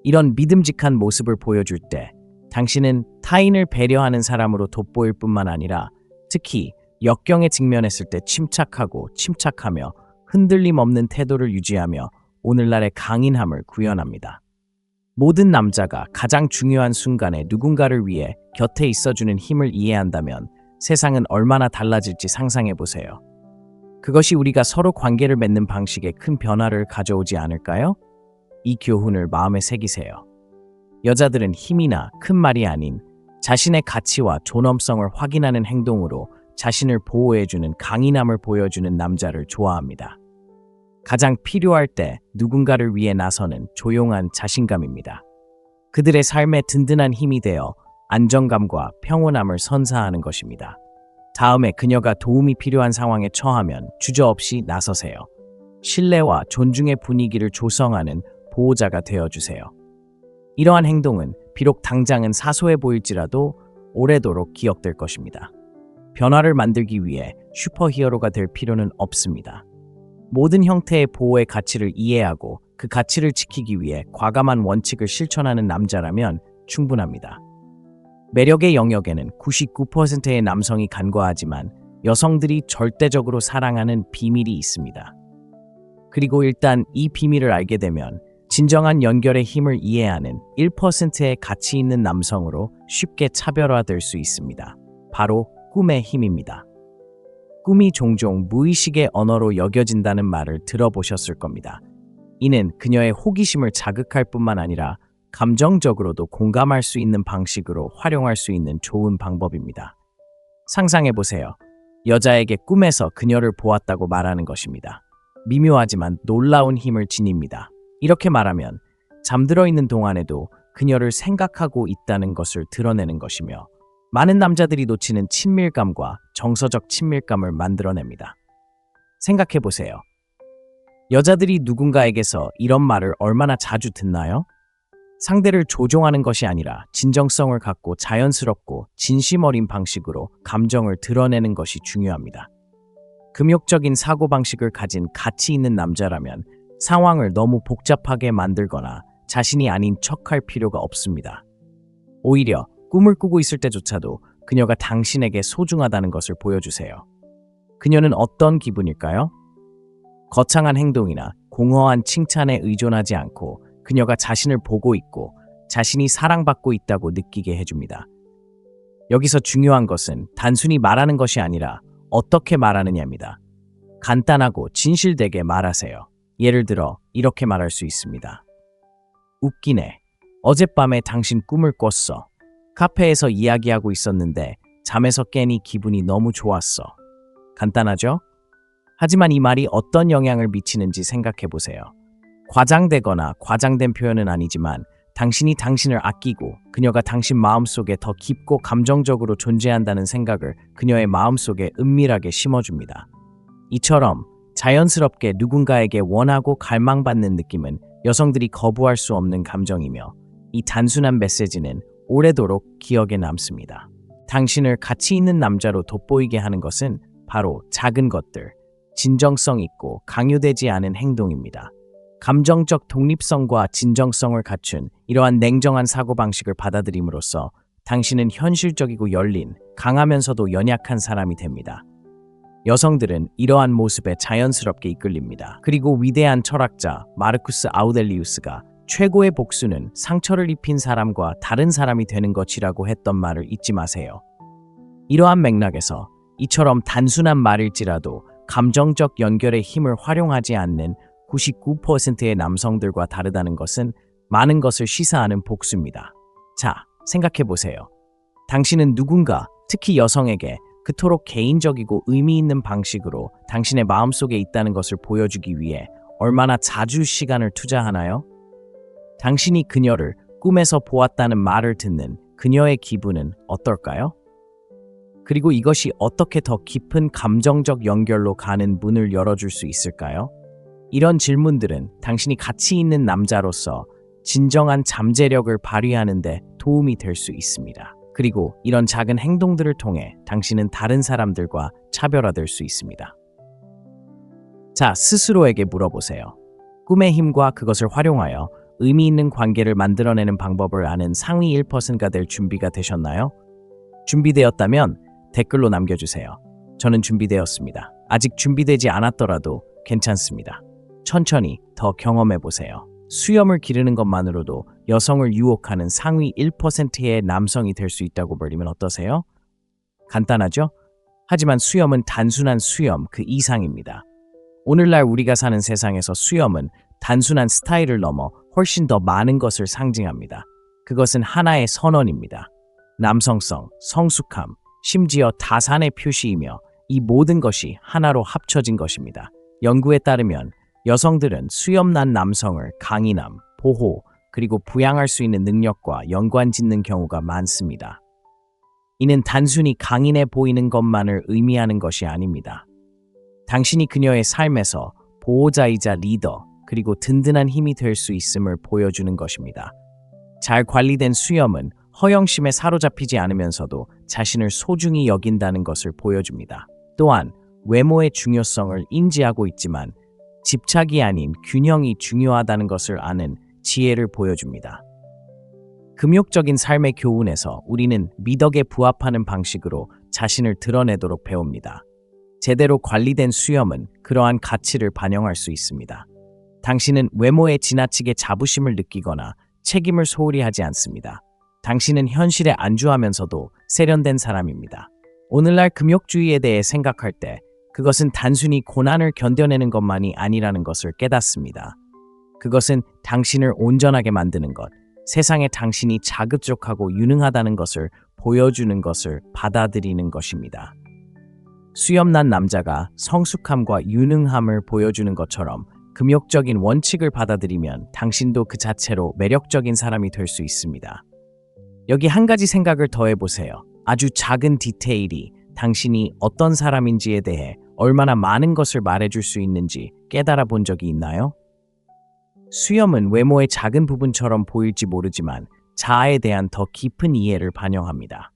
이런 믿음직한 모습을 보여줄 때 당신은 타인을 배려하는 사람으로 돋보일 뿐만 아니라 특히 역경에 직면했을 때 침착하며 흔들림 없는 태도를 유지하며 오늘날의 강인함을 구현합니다. 모든 남자가 가장 중요한 순간에 누군가를 위해 곁에 있어주는 힘을 이해한다면 세상은 얼마나 달라질지 상상해 보세요. 그것이 우리가 서로 관계를 맺는 방식에 큰 변화를 가져오지 않을까요? 이 교훈을 마음에 새기세요. 여자들은 힘이나 큰 말이 아닌 자신의 가치와 존엄성을 확인하는 행동으로 자신을 보호해주는 강인함을 보여주는 남자를 좋아합니다. 가장 필요할 때 누군가를 위해 나서는 조용한 자신감입니다. 그들의 삶에 든든한 힘이 되어 안정감과 평온함을 선사하는 것입니다. 다음에 그녀가 도움이 필요한 상황에 처하면 주저없이 나서세요. 신뢰와 존중의 분위기를 조성하는 보호자가 되어주세요. 이러한 행동은 비록 당장은 사소해 보일지라도 오래도록 기억될 것입니다. 변화를 만들기 위해 슈퍼히어로가 될 필요는 없습니다. 모든 형태의 보호의 가치를 이해하고 그 가치를 지키기 위해 과감한 원칙을 실천하는 남자라면 충분합니다. 매력의 영역에는 99%의 남성이 간과하지만 여성들이 절대적으로 사랑하는 비밀이 있습니다. 그리고 일단 이 비밀을 알게 되면 진정한 연결의 힘을 이해하는 1%의 가치 있는 남성으로 쉽게 차별화될 수 있습니다. 바로 꿈의 힘입니다. 꿈이 종종 무의식의 언어로 여겨진다는 말을 들어보셨을 겁니다. 이는 그녀의 호기심을 자극할 뿐만 아니라 감정적으로도 공감할 수 있는 방식으로 활용할 수 있는 좋은 방법입니다. 상상해보세요. 여자에게 꿈에서 그녀를 보았다고 말하는 것입니다. 미묘하지만 놀라운 힘을 지닙니다. 이렇게 말하면 잠들어 있는 동안에도 그녀를 생각하고 있다는 것을 드러내는 것이며 많은 남자들이 놓치는 친밀감과 정서적 친밀감을 만들어냅니다. 생각해보세요. 여자들이 누군가에게서 이런 말을 얼마나 자주 듣나요? 상대를 조종하는 것이 아니라 진정성을 갖고 자연스럽고 진심 어린 방식으로 감정을 드러내는 것이 중요합니다. 금욕적인 사고방식을 가진 가치 있는 남자라면 상황을 너무 복잡하게 만들거나 자신이 아닌 척할 필요가 없습니다. 오히려 꿈을 꾸고 있을 때조차도 그녀가 당신에게 소중하다는 것을 보여주세요. 그녀는 어떤 기분일까요? 거창한 행동이나 공허한 칭찬에 의존하지 않고 그녀가 자신을 보고 있고 자신이 사랑받고 있다고 느끼게 해줍니다. 여기서 중요한 것은 단순히 말하는 것이 아니라 어떻게 말하느냐입니다. 간단하고 진실되게 말하세요. 예를 들어 이렇게 말할 수 있습니다. 웃기네. 어젯밤에 당신 꿈을 꿨어. 카페에서 이야기하고 있었는데 잠에서 깨니 기분이 너무 좋았어. 간단하죠? 하지만 이 말이 어떤 영향을 미치는지 생각해 보세요. 과장되거나 과장된 표현은 아니지만 당신이 당신을 아끼고 그녀가 당신 마음속에 더 깊고 감정적으로 존재한다는 생각을 그녀의 마음속에 은밀하게 심어줍니다. 이처럼 자연스럽게 누군가에게 원하고 갈망받는 느낌은 여성들이 거부할 수 없는 감정이며 이 단순한 메시지는 오래도록 기억에 남습니다. 당신을 가치 있는 남자로 돋보이게 하는 것은 바로 작은 것들, 진정성 있고 강요되지 않은 행동입니다. 감정적 독립성과 진정성을 갖춘 이러한 냉정한 사고방식을 받아들임으로써 당신은 현실적이고 열린, 강하면서도 연약한 사람이 됩니다. 여성들은 이러한 모습에 자연스럽게 이끌립니다. 그리고 위대한 철학자 마르쿠스 아우렐리우스가 최고의 복수는 상처를 입힌 사람과 다른 사람이 되는 것이라고 했던 말을 잊지 마세요. 이러한 맥락에서 이처럼 단순한 말일지라도 감정적 연결의 힘을 활용하지 않는 99%의 남성들과 다르다는 것은 많은 것을 시사하는 복수입니다. 자, 생각해보세요. 당신은 누군가, 특히 여성에게 그토록 개인적이고 의미 있는 방식으로 당신의 마음속에 있다는 것을 보여주기 위해 얼마나 자주 시간을 투자하나요? 당신이 그녀를 꿈에서 보았다는 말을 듣는 그녀의 기분은 어떨까요? 그리고 이것이 어떻게 더 깊은 감정적 연결로 가는 문을 열어줄 수 있을까요? 이런 질문들은 당신이 가치 있는 남자로서 진정한 잠재력을 발휘하는 데 도움이 될 수 있습니다. 그리고 이런 작은 행동들을 통해 당신은 다른 사람들과 차별화될 수 있습니다. 자, 스스로에게 물어보세요. 꿈의 힘과 그것을 활용하여 의미 있는 관계를 만들어내는 방법을 아는 상위 1%가 될 준비가 되셨나요? 준비되었다면 댓글로 남겨주세요. 저는 준비되었습니다. 아직 준비되지 않았더라도 괜찮습니다. 천천히 더 경험해보세요. 수염을 기르는 것만으로도 여성을 유혹하는 상위 1%의 남성이 될 수 있다고 버리면 어떠세요? 간단하죠? 하지만 수염은 단순한 수염 그 이상입니다. 오늘날 우리가 사는 세상에서 수염은 단순한 스타일을 넘어 훨씬 더 많은 것을 상징합니다. 그것은 하나의 선언입니다. 남성성, 성숙함, 심지어 다산의 표시이며 이 모든 것이 하나로 합쳐진 것입니다. 연구에 따르면 여성들은 수염난 남성을 강인함, 보호, 그리고 부양할 수 있는 능력과 연관짓는 경우가 많습니다. 이는 단순히 강인해 보이는 것만을 의미하는 것이 아닙니다. 당신이 그녀의 삶에서 보호자이자 리더, 그리고 든든한 힘이 될 수 있음을 보여주는 것입니다. 잘 관리된 수염은 허영심에 사로잡히지 않으면서도 자신을 소중히 여긴다는 것을 보여줍니다. 또한 외모의 중요성을 인지하고 있지만 집착이 아닌 균형이 중요하다는 것을 아는 지혜를 보여줍니다. 금욕적인 삶의 교훈에서 우리는 미덕에 부합하는 방식으로 자신을 드러내도록 배웁니다. 제대로 관리된 수염은 그러한 가치를 반영할 수 있습니다. 당신은 외모에 지나치게 자부심을 느끼거나 책임을 소홀히 하지 않습니다. 당신은 현실에 안주하면서도 세련된 사람입니다. 오늘날 금욕주의에 대해 생각할 때 그것은 단순히 고난을 견뎌내는 것만이 아니라는 것을 깨닫습니다. 그것은 당신을 온전하게 만드는 것, 세상에 당신이 자급족하고 유능하다는 것을 보여주는 것을 받아들이는 것입니다. 수염난 남자가 성숙함과 유능함을 보여주는 것처럼 금욕적인 원칙을 받아들이면 당신도 그 자체로 매력적인 사람이 될 수 있습니다. 여기 한 가지 생각을 더해보세요. 아주 작은 디테일이 당신이 어떤 사람인지에 대해 얼마나 많은 것을 말해줄 수 있는지 깨달아 본 적이 있나요? 수염은 외모의 작은 부분처럼 보일지 모르지만 자아에 대한 더 깊은 이해를 반영합니다.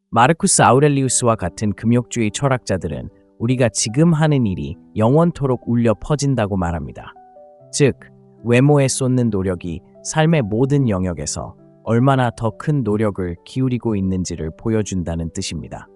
마르쿠스 아우렐리우스와 같은 금욕주의 철학자들은 우리가 지금 하는 일이 영원토록 울려 퍼진다고 말합니다. 즉, 외모에 쏟는 노력이 삶의 모든 영역에서 얼마나 더 큰 노력을 기울이고 있는지를 보여준다는 뜻입니다.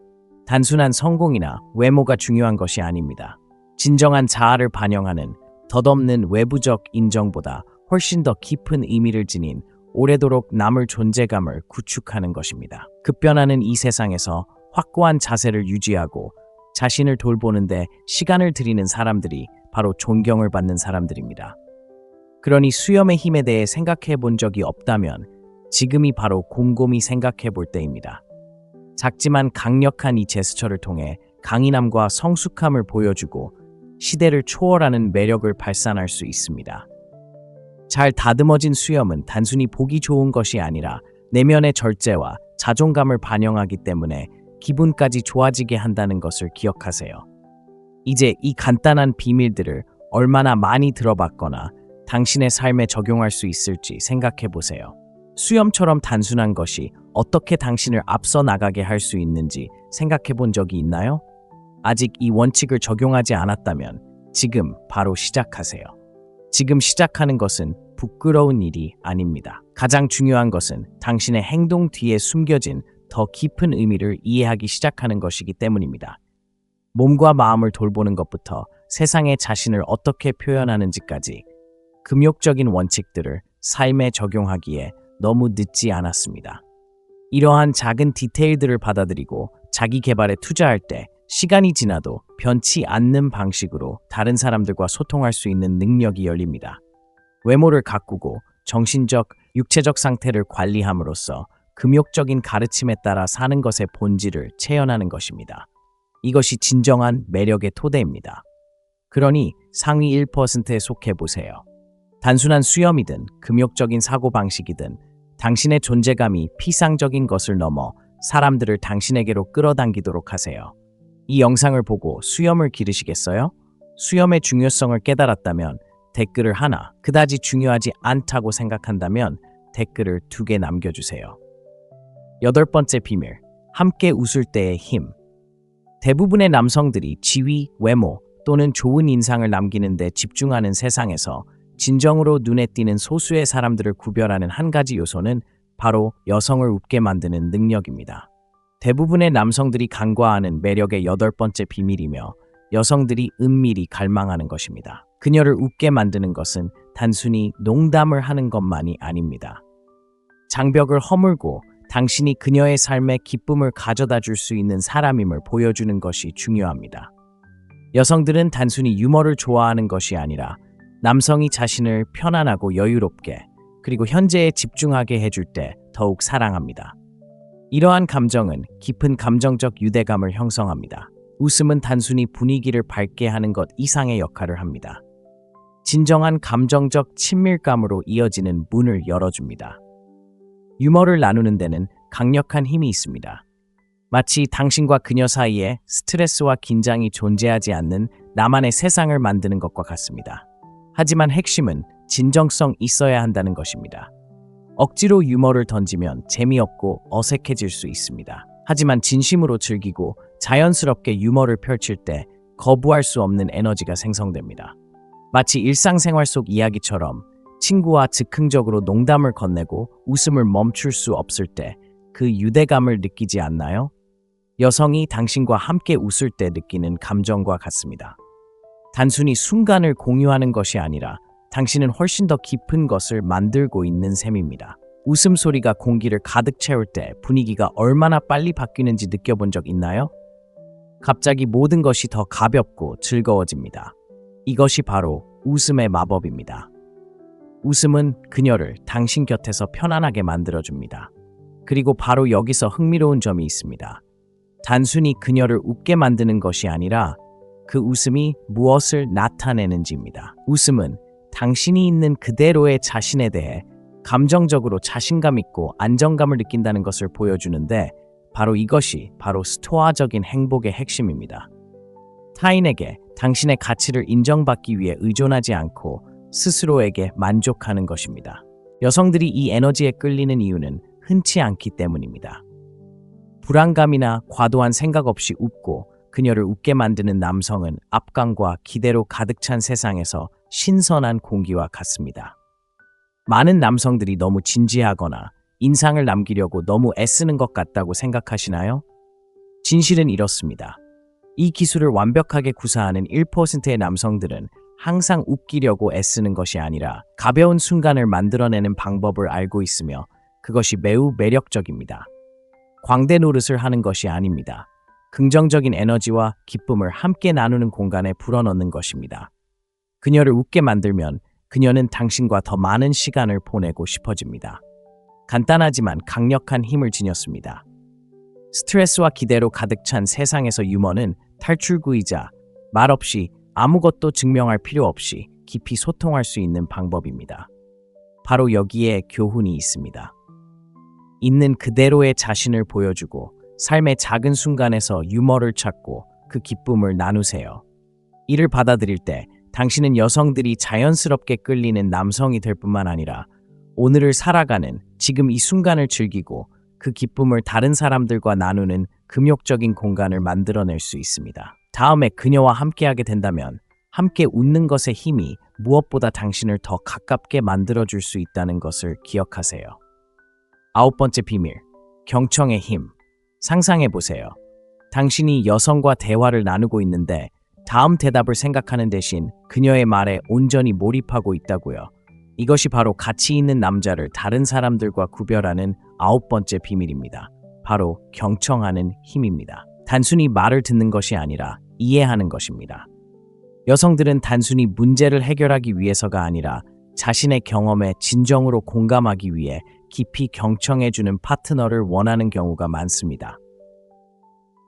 단순한 성공이나 외모가 중요한 것이 아닙니다. 진정한 자아를 반영하는 덧없는 외부적 인정보다 훨씬 더 깊은 의미를 지닌 오래도록 남을 존재감을 구축하는 것입니다. 급변하는 이 세상에서 확고한 자세를 유지하고 자신을 돌보는데 시간을 들이는 사람들이 바로 존경을 받는 사람들입니다. 그러니 수염의 힘에 대해 생각해 본 적이 없다면 지금이 바로 곰곰이 생각해 볼 때입니다. 작지만 강력한 이 제스처를 통해 강인함과 성숙함을 보여주고 시대를 초월하는 매력을 발산할 수 있습니다. 잘 다듬어진 수염은 단순히 보기 좋은 것이 아니라 내면의 절제와 자존감을 반영하기 때문에 기분까지 좋아지게 한다는 것을 기억하세요. 이제 이 간단한 비밀들을 얼마나 많이 들어봤거나 당신의 삶에 적용할 수 있을지 생각해 보세요. 수염처럼 단순한 것이 어떻게 당신을 앞서 나가게 할 수 있는지 생각해 본 적이 있나요? 아직 이 원칙을 적용하지 않았다면 지금 바로 시작하세요. 지금 시작하는 것은 부끄러운 일이 아닙니다. 가장 중요한 것은 당신의 행동 뒤에 숨겨진 더 깊은 의미를 이해하기 시작하는 것이기 때문입니다. 몸과 마음을 돌보는 것부터 세상에 자신을 어떻게 표현하는지까지 금욕적인 원칙들을 삶에 적용하기에 너무 늦지 않았습니다. 이러한 작은 디테일들을 받아들이고 자기 개발에 투자할 때 시간이 지나도 변치 않는 방식으로 다른 사람들과 소통할 수 있는 능력이 열립니다. 외모를 가꾸고 정신적, 육체적 상태를 관리함으로써 금욕적인 가르침에 따라 사는 것의 본질을 체현하는 것입니다. 이것이 진정한 매력의 토대입니다. 그러니 상위 1%에 속해 보세요. 단순한 수염이든 금욕적인 사고방식이든 당신의 존재감이 피상적인 것을 넘어 사람들을 당신에게로 끌어당기도록 하세요. 이 영상을 보고 수염을 기르시겠어요? 수염의 중요성을 깨달았다면 댓글을 하나, 그다지 중요하지 않다고 생각한다면 댓글을 2개 남겨주세요. 8번째 비밀, 함께 웃을 때의 힘. 대부분의 남성들이 지위, 외모 또는 좋은 인상을 남기는 데 집중하는 세상에서 진정으로 눈에 띄는 소수의 사람들을 구별하는 한 가지 요소는 바로 여성을 웃게 만드는 능력입니다. 대부분의 남성들이 간과하는 매력의 8번째 비밀이며 여성들이 은밀히 갈망하는 것입니다. 그녀를 웃게 만드는 것은 단순히 농담을 하는 것만이 아닙니다. 장벽을 허물고 당신이 그녀의 삶에 기쁨을 가져다 줄 수 있는 사람임을 보여주는 것이 중요합니다. 여성들은 단순히 유머를 좋아하는 것이 아니라 남성이 자신을 편안하고 여유롭게 그리고 현재에 집중하게 해줄 때 더욱 사랑합니다. 이러한 감정은 깊은 감정적 유대감을 형성합니다. 웃음은 단순히 분위기를 밝게 하는 것 이상의 역할을 합니다. 진정한 감정적 친밀감으로 이어지는 문을 열어줍니다. 유머를 나누는 데는 강력한 힘이 있습니다. 마치 당신과 그녀 사이에 스트레스와 긴장이 존재하지 않는 나만의 세상을 만드는 것과 같습니다. 하지만 핵심은 진정성 있어야 한다는 것입니다. 억지로 유머를 던지면 재미없고 어색해질 수 있습니다. 하지만 진심으로 즐기고 자연스럽게 유머를 펼칠 때 거부할 수 없는 에너지가 생성됩니다. 마치 일상생활 속 이야기처럼 친구와 즉흥적으로 농담을 건네고 웃음을 멈출 수 없을 때 그 유대감을 느끼지 않나요? 여성이 당신과 함께 웃을 때 느끼는 감정과 같습니다. 단순히 순간을 공유하는 것이 아니라 당신은 훨씬 더 깊은 것을 만들고 있는 셈입니다. 웃음소리가 공기를 가득 채울 때 분위기가 얼마나 빨리 바뀌는지 느껴본 적 있나요? 갑자기 모든 것이 더 가볍고 즐거워집니다. 이것이 바로 웃음의 마법입니다. 웃음은 그녀를 당신 곁에서 편안하게 만들어줍니다. 그리고 바로 여기서 흥미로운 점이 있습니다. 단순히 그녀를 웃게 만드는 것이 아니라 그 웃음이 무엇을 나타내는지입니다. 웃음은 당신이 있는 그대로의 자신에 대해 감정적으로 자신감 있고 안정감을 느낀다는 것을 보여주는데 바로 이것이 바로 스토아적인 행복의 핵심입니다. 타인에게 당신의 가치를 인정받기 위해 의존하지 않고 스스로에게 만족하는 것입니다. 여성들이 이 에너지에 끌리는 이유는 흔치 않기 때문입니다. 불안감이나 과도한 생각 없이 웃고 그녀를 웃게 만드는 남성은 압강과 기대로 가득 찬 세상에서 신선한 공기와 같습니다. 많은 남성들이 너무 진지하거나 인상을 남기려고 너무 애쓰는 것 같다고 생각하시나요? 진실은 이렇습니다. 이 기술을 완벽하게 구사하는 1%의 남성들은 항상 웃기려고 애쓰는 것이 아니라 가벼운 순간을 만들어내는 방법을 알고 있으며 그것이 매우 매력적입니다. 광대 노릇을 하는 것이 아닙니다. 긍정적인 에너지와 기쁨을 함께 나누는 공간에 불어넣는 것입니다. 그녀를 웃게 만들면 그녀는 당신과 더 많은 시간을 보내고 싶어집니다. 간단하지만 강력한 힘을 지녔습니다. 스트레스와 기대로 가득 찬 세상에서 유머는 탈출구이자 말없이 아무것도 증명할 필요 없이 깊이 소통할 수 있는 방법입니다. 바로 여기에 교훈이 있습니다. 있는 그대로의 자신을 보여주고 삶의 작은 순간에서 유머를 찾고 그 기쁨을 나누세요. 이를 받아들일 때 당신은 여성들이 자연스럽게 끌리는 남성이 될 뿐만 아니라 오늘을 살아가는 지금 이 순간을 즐기고 그 기쁨을 다른 사람들과 나누는 금욕적인 공간을 만들어낼 수 있습니다. 다음에 그녀와 함께하게 된다면 함께 웃는 것의 힘이 무엇보다 당신을 더 가깝게 만들어줄 수 있다는 것을 기억하세요. 9번째 비밀, 경청의 힘. 상상해보세요. 당신이 여성과 대화를 나누고 있는데 다음 대답을 생각하는 대신 그녀의 말에 온전히 몰입하고 있다고요. 이것이 바로 가치 있는 남자를 다른 사람들과 구별하는 9번째 비밀입니다. 바로 경청하는 힘입니다. 단순히 말을 듣는 것이 아니라 이해하는 것입니다. 여성들은 단순히 문제를 해결하기 위해서가 아니라 자신의 경험에 진정으로 공감하기 위해 깊이 경청해주는 파트너를 원하는 경우가 많습니다.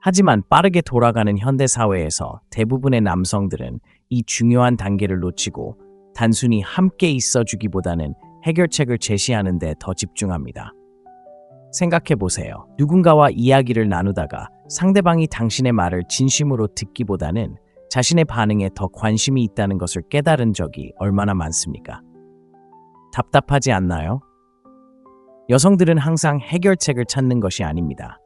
하지만 빠르게 돌아가는 현대 사회에서 대부분의 남성들은 이 중요한 단계를 놓치고 단순히 함께 있어주기보다는 해결책을 제시하는 데 더 집중합니다. 생각해보세요. 누군가와 이야기를 나누다가 상대방이 당신의 말을 진심으로 듣기보다는 자신의 반응에 더 관심이 있다는 것을 깨달은 적이 얼마나 많습니까? 답답하지 않나요? 여성들은 항상 해결책을 찾는 것이 아닙니다.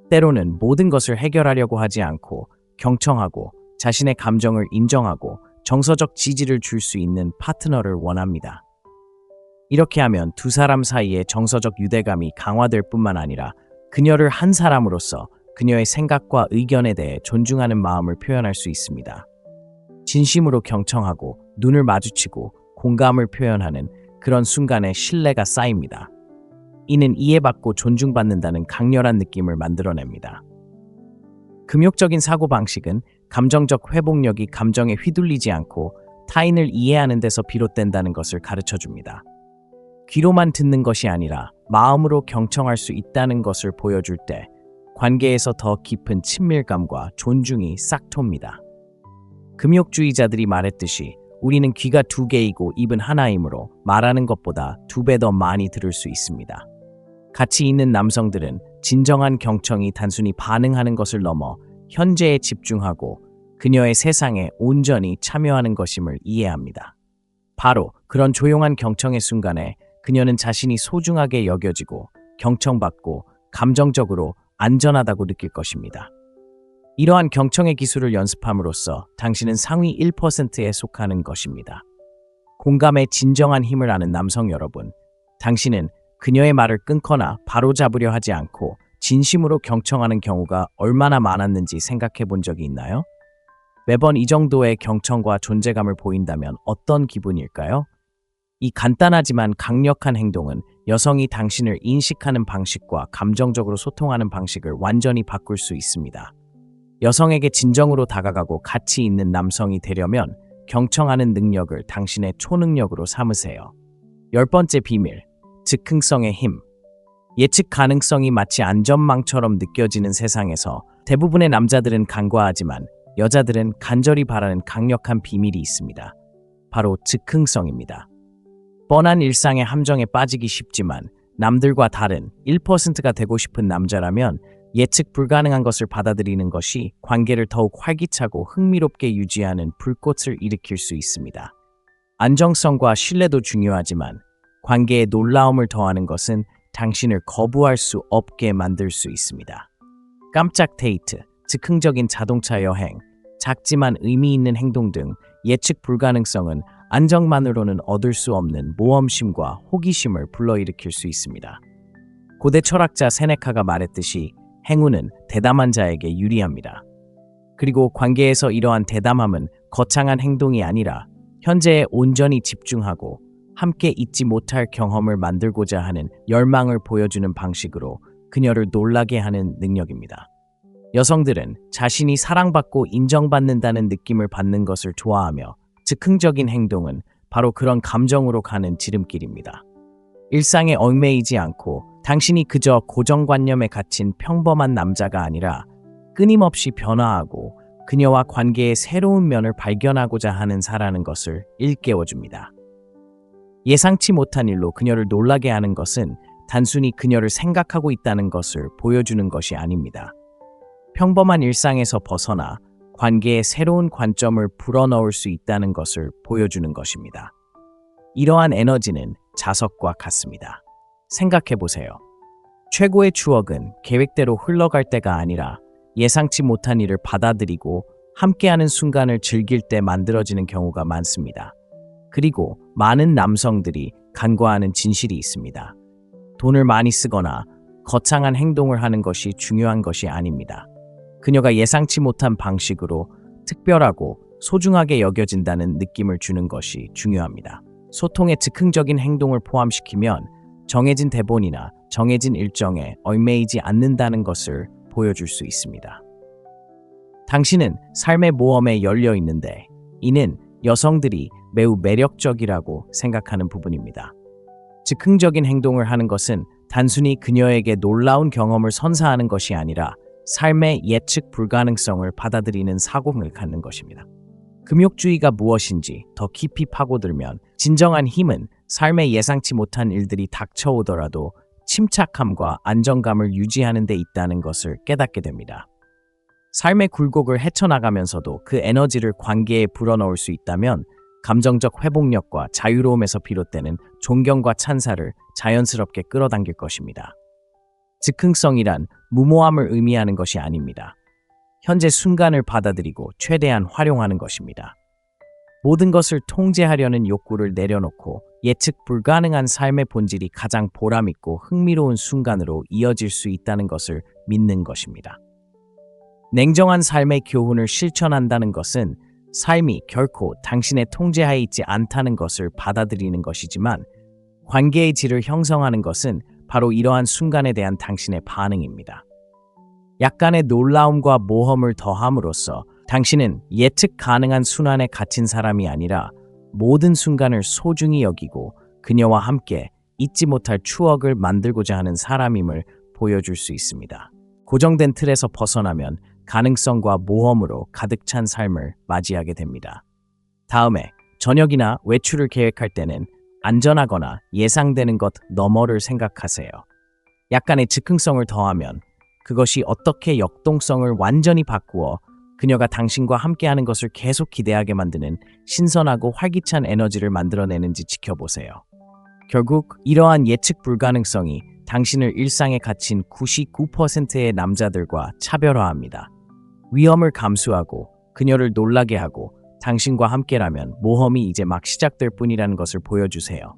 때로는 모든 것을 해결하려고 하지 않고 경청하고 자신의 감정을 인정하고 정서적 지지를 줄 수 있는 파트너를 원합니다. 이렇게 하면 두 사람 사이의 정서적 유대감이 강화될 뿐만 아니라 그녀를 한 사람으로서 그녀의 생각과 의견에 대해 존중하는 마음을 표현할 수 있습니다. 진심으로 경청하고 눈을 마주치고 공감을 표현하는 그런 순간에 신뢰가 쌓입니다. 이는 이해받고 존중받는다는 강렬한 느낌을 만들어냅니다. 금욕적인 사고방식은 감정적 회복력이 감정에 휘둘리지 않고 타인을 이해하는 데서 비롯된다는 것을 가르쳐줍니다. 귀로만 듣는 것이 아니라 마음으로 경청할 수 있다는 것을 보여줄 때 관계에서 더 깊은 친밀감과 존중이 싹톑니다. 금욕주의자들이 말했듯이 우리는 귀가 2개이고 입은 하나이므로 말하는 것보다 2배 더 많이 들을 수 있습니다. 가치 있는 남성들은 진정한 경청이 단순히 반응하는 것을 넘어 현재에 집중하고 그녀의 세상에 온전히 참여하는 것임을 이해합니다. 바로 그런 조용한 경청의 순간에 그녀는 자신이 소중하게 여겨지고 경청받고 감정적으로 안전하다고 느낄 것입니다. 이러한 경청의 기술을 연습함으로써 당신은 상위 1%에 속하는 것입니다. 공감의 진정한 힘을 아는 남성 여러분, 당신은 그녀의 말을 끊거나 바로잡으려 하지 않고 진심으로 경청하는 경우가 얼마나 많았는지 생각해 본 적이 있나요? 매번 이 정도의 경청과 존재감을 보인다면 어떤 기분일까요? 이 간단하지만 강력한 행동은 여성이 당신을 인식하는 방식과 감정적으로 소통하는 방식을 완전히 바꿀 수 있습니다. 여성에게 진정으로 다가가고 가치 있는 남성이 되려면 경청하는 능력을 당신의 초능력으로 삼으세요. 10번째 비밀, 즉흥성의 힘. 예측 가능성이 마치 안전망처럼 느껴지는 세상에서 대부분의 남자들은 간과하지만 여자들은 간절히 바라는 강력한 비밀이 있습니다. 바로 즉흥성입니다. 뻔한 일상의 함정에 빠지기 쉽지만 남들과 다른 1%가 되고 싶은 남자라면 예측 불가능한 것을 받아들이는 것이 관계를 더욱 활기차고 흥미롭게 유지하는 불꽃을 일으킬 수 있습니다. 안정성과 신뢰도 중요하지만 관계에 놀라움을 더하는 것은 당신을 거부할 수 없게 만들 수 있습니다. 깜짝 데이트, 즉흥적인 자동차 여행, 작지만 의미 있는 행동 등 예측 불가능성은 안정만으로는 얻을 수 없는 모험심과 호기심을 불러일으킬 수 있습니다. 고대 철학자 세네카가 말했듯이 행운은 대담한 자에게 유리합니다. 그리고 관계에서 이러한 대담함은 거창한 행동이 아니라 현재에 온전히 집중하고 함께 잊지 못할 경험을 만들고자 하는 열망을 보여주는 방식으로 그녀를 놀라게 하는 능력입니다. 여성들은 자신이 사랑받고 인정받는다는 느낌을 받는 것을 좋아하며 즉흥적인 행동은 바로 그런 감정으로 가는 지름길입니다. 일상에 얽매이지 않고 당신이 그저 고정관념에 갇힌 평범한 남자가 아니라 끊임없이 변화하고 그녀와 관계의 새로운 면을 발견하고자 하는 사라는 것을 일깨워줍니다. 예상치 못한 일로 그녀를 놀라게 하는 것은 단순히 그녀를 생각하고 있다는 것을 보여주는 것이 아닙니다. 평범한 일상에서 벗어나 관계에 새로운 관점을 불어넣을 수 있다는 것을 보여주는 것입니다. 이러한 에너지는 자석과 같습니다. 생각해보세요. 최고의 추억은 계획대로 흘러갈 때가 아니라 예상치 못한 일을 받아들이고 함께하는 순간을 즐길 때 만들어지는 경우가 많습니다. 그리고 많은 남성들이 간과하는 진실이 있습니다. 돈을 많이 쓰거나 거창한 행동을 하는 것이 중요한 것이 아닙니다. 그녀가 예상치 못한 방식으로 특별하고 소중하게 여겨진다는 느낌을 주는 것이 중요합니다. 소통에 즉흥적인 행동을 포함시키면 정해진 대본이나 정해진 일정에 얽매이지 않는다는 것을 보여줄 수 있습니다. 당신은 삶의 모험에 열려 있는데 이는 여성들이 매우 매력적이라고 생각하는 부분입니다. 즉흥적인 행동을 하는 것은 단순히 그녀에게 놀라운 경험을 선사하는 것이 아니라 삶의 예측 불가능성을 받아들이는 사고를 갖는 것입니다. 금욕주의가 무엇인지 더 깊이 파고들면 진정한 힘은 삶의 예상치 못한 일들이 닥쳐오더라도 침착함과 안정감을 유지하는 데 있다는 것을 깨닫게 됩니다. 삶의 굴곡을 헤쳐나가면서도 그 에너지를 관계에 불어넣을 수 있다면 감정적 회복력과 자유로움에서 비롯되는 존경과 찬사를 자연스럽게 끌어당길 것입니다. 즉흥성이란 무모함을 의미하는 것이 아닙니다. 현재 순간을 받아들이고 최대한 활용하는 것입니다. 모든 것을 통제하려는 욕구를 내려놓고 예측 불가능한 삶의 본질이 가장 보람있고 흥미로운 순간으로 이어질 수 있다는 것을 믿는 것입니다. 냉정한 삶의 교훈을 실천한다는 것은 삶이 결코 당신의 통제하에 있지 않다는 것을 받아들이는 것이지만 관계의 질을 형성하는 것은 바로 이러한 순간에 대한 당신의 반응입니다. 약간의 놀라움과 모험을 더함으로써 당신은 예측 가능한 순환에 갇힌 사람이 아니라 모든 순간을 소중히 여기고 그녀와 함께 잊지 못할 추억을 만들고자 하는 사람임을 보여줄 수 있습니다. 고정된 틀에서 벗어나면 가능성과 모험으로 가득 찬 삶을 맞이하게 됩니다. 다음에 저녁이나 외출을 계획할 때는 안전하거나 예상되는 것 너머를 생각하세요. 약간의 즉흥성을 더하면 그것이 어떻게 역동성을 완전히 바꾸어 그녀가 당신과 함께하는 것을 계속 기대하게 만드는 신선하고 활기찬 에너지를 만들어내는지 지켜보세요. 결국 이러한 예측 불가능성이 당신을 일상에 갇힌 99%의 남자들과 차별화합니다. 위험을 감수하고 그녀를 놀라게 하고 당신과 함께라면 모험이 이제 막 시작될 뿐이라는 것을 보여주세요.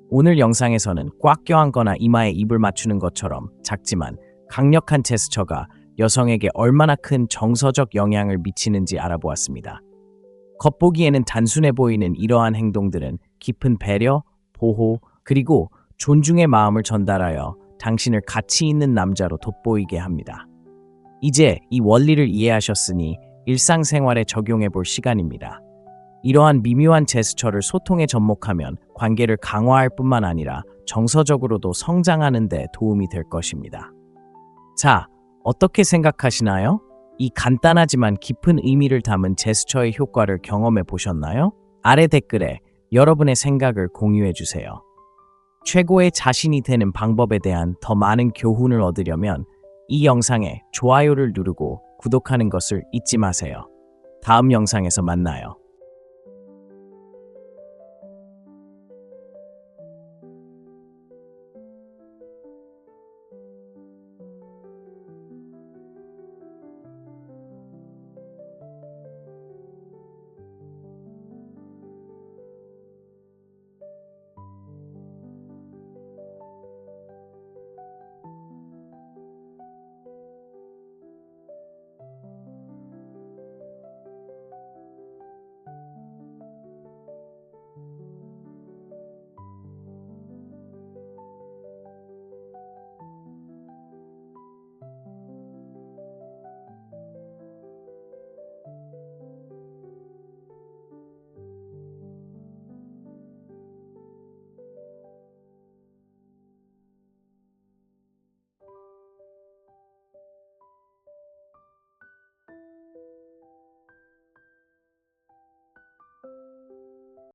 오늘 영상에서는 꽉 껴안거나 이마에 입을 맞추는 것처럼 작지만 강력한 제스처가 여성에게 얼마나 큰 정서적 영향을 미치는지 알아보았습니다. 겉보기에는 단순해 보이는 이러한 행동들은 깊은 배려, 보호, 그리고 존중의 마음을 전달하여 당신을 가치 있는 남자로 돋보이게 합니다. 이제 이 원리를 이해하셨으니 일상생활에 적용해 볼 시간입니다. 이러한 미묘한 제스처를 소통에 접목하면 관계를 강화할 뿐만 아니라 정서적으로도 성장하는 데 도움이 될 것입니다. 자, 어떻게 생각하시나요? 이 간단하지만 깊은 의미를 담은 제스처의 효과를 경험해 보셨나요? 아래 댓글에 여러분의 생각을 공유해 주세요. 최고의 자신이 되는 방법에 대한 더 많은 교훈을 얻으려면 이 영상에 좋아요를 누르고 구독하는 것을 잊지 마세요. 다음 영상에서 만나요.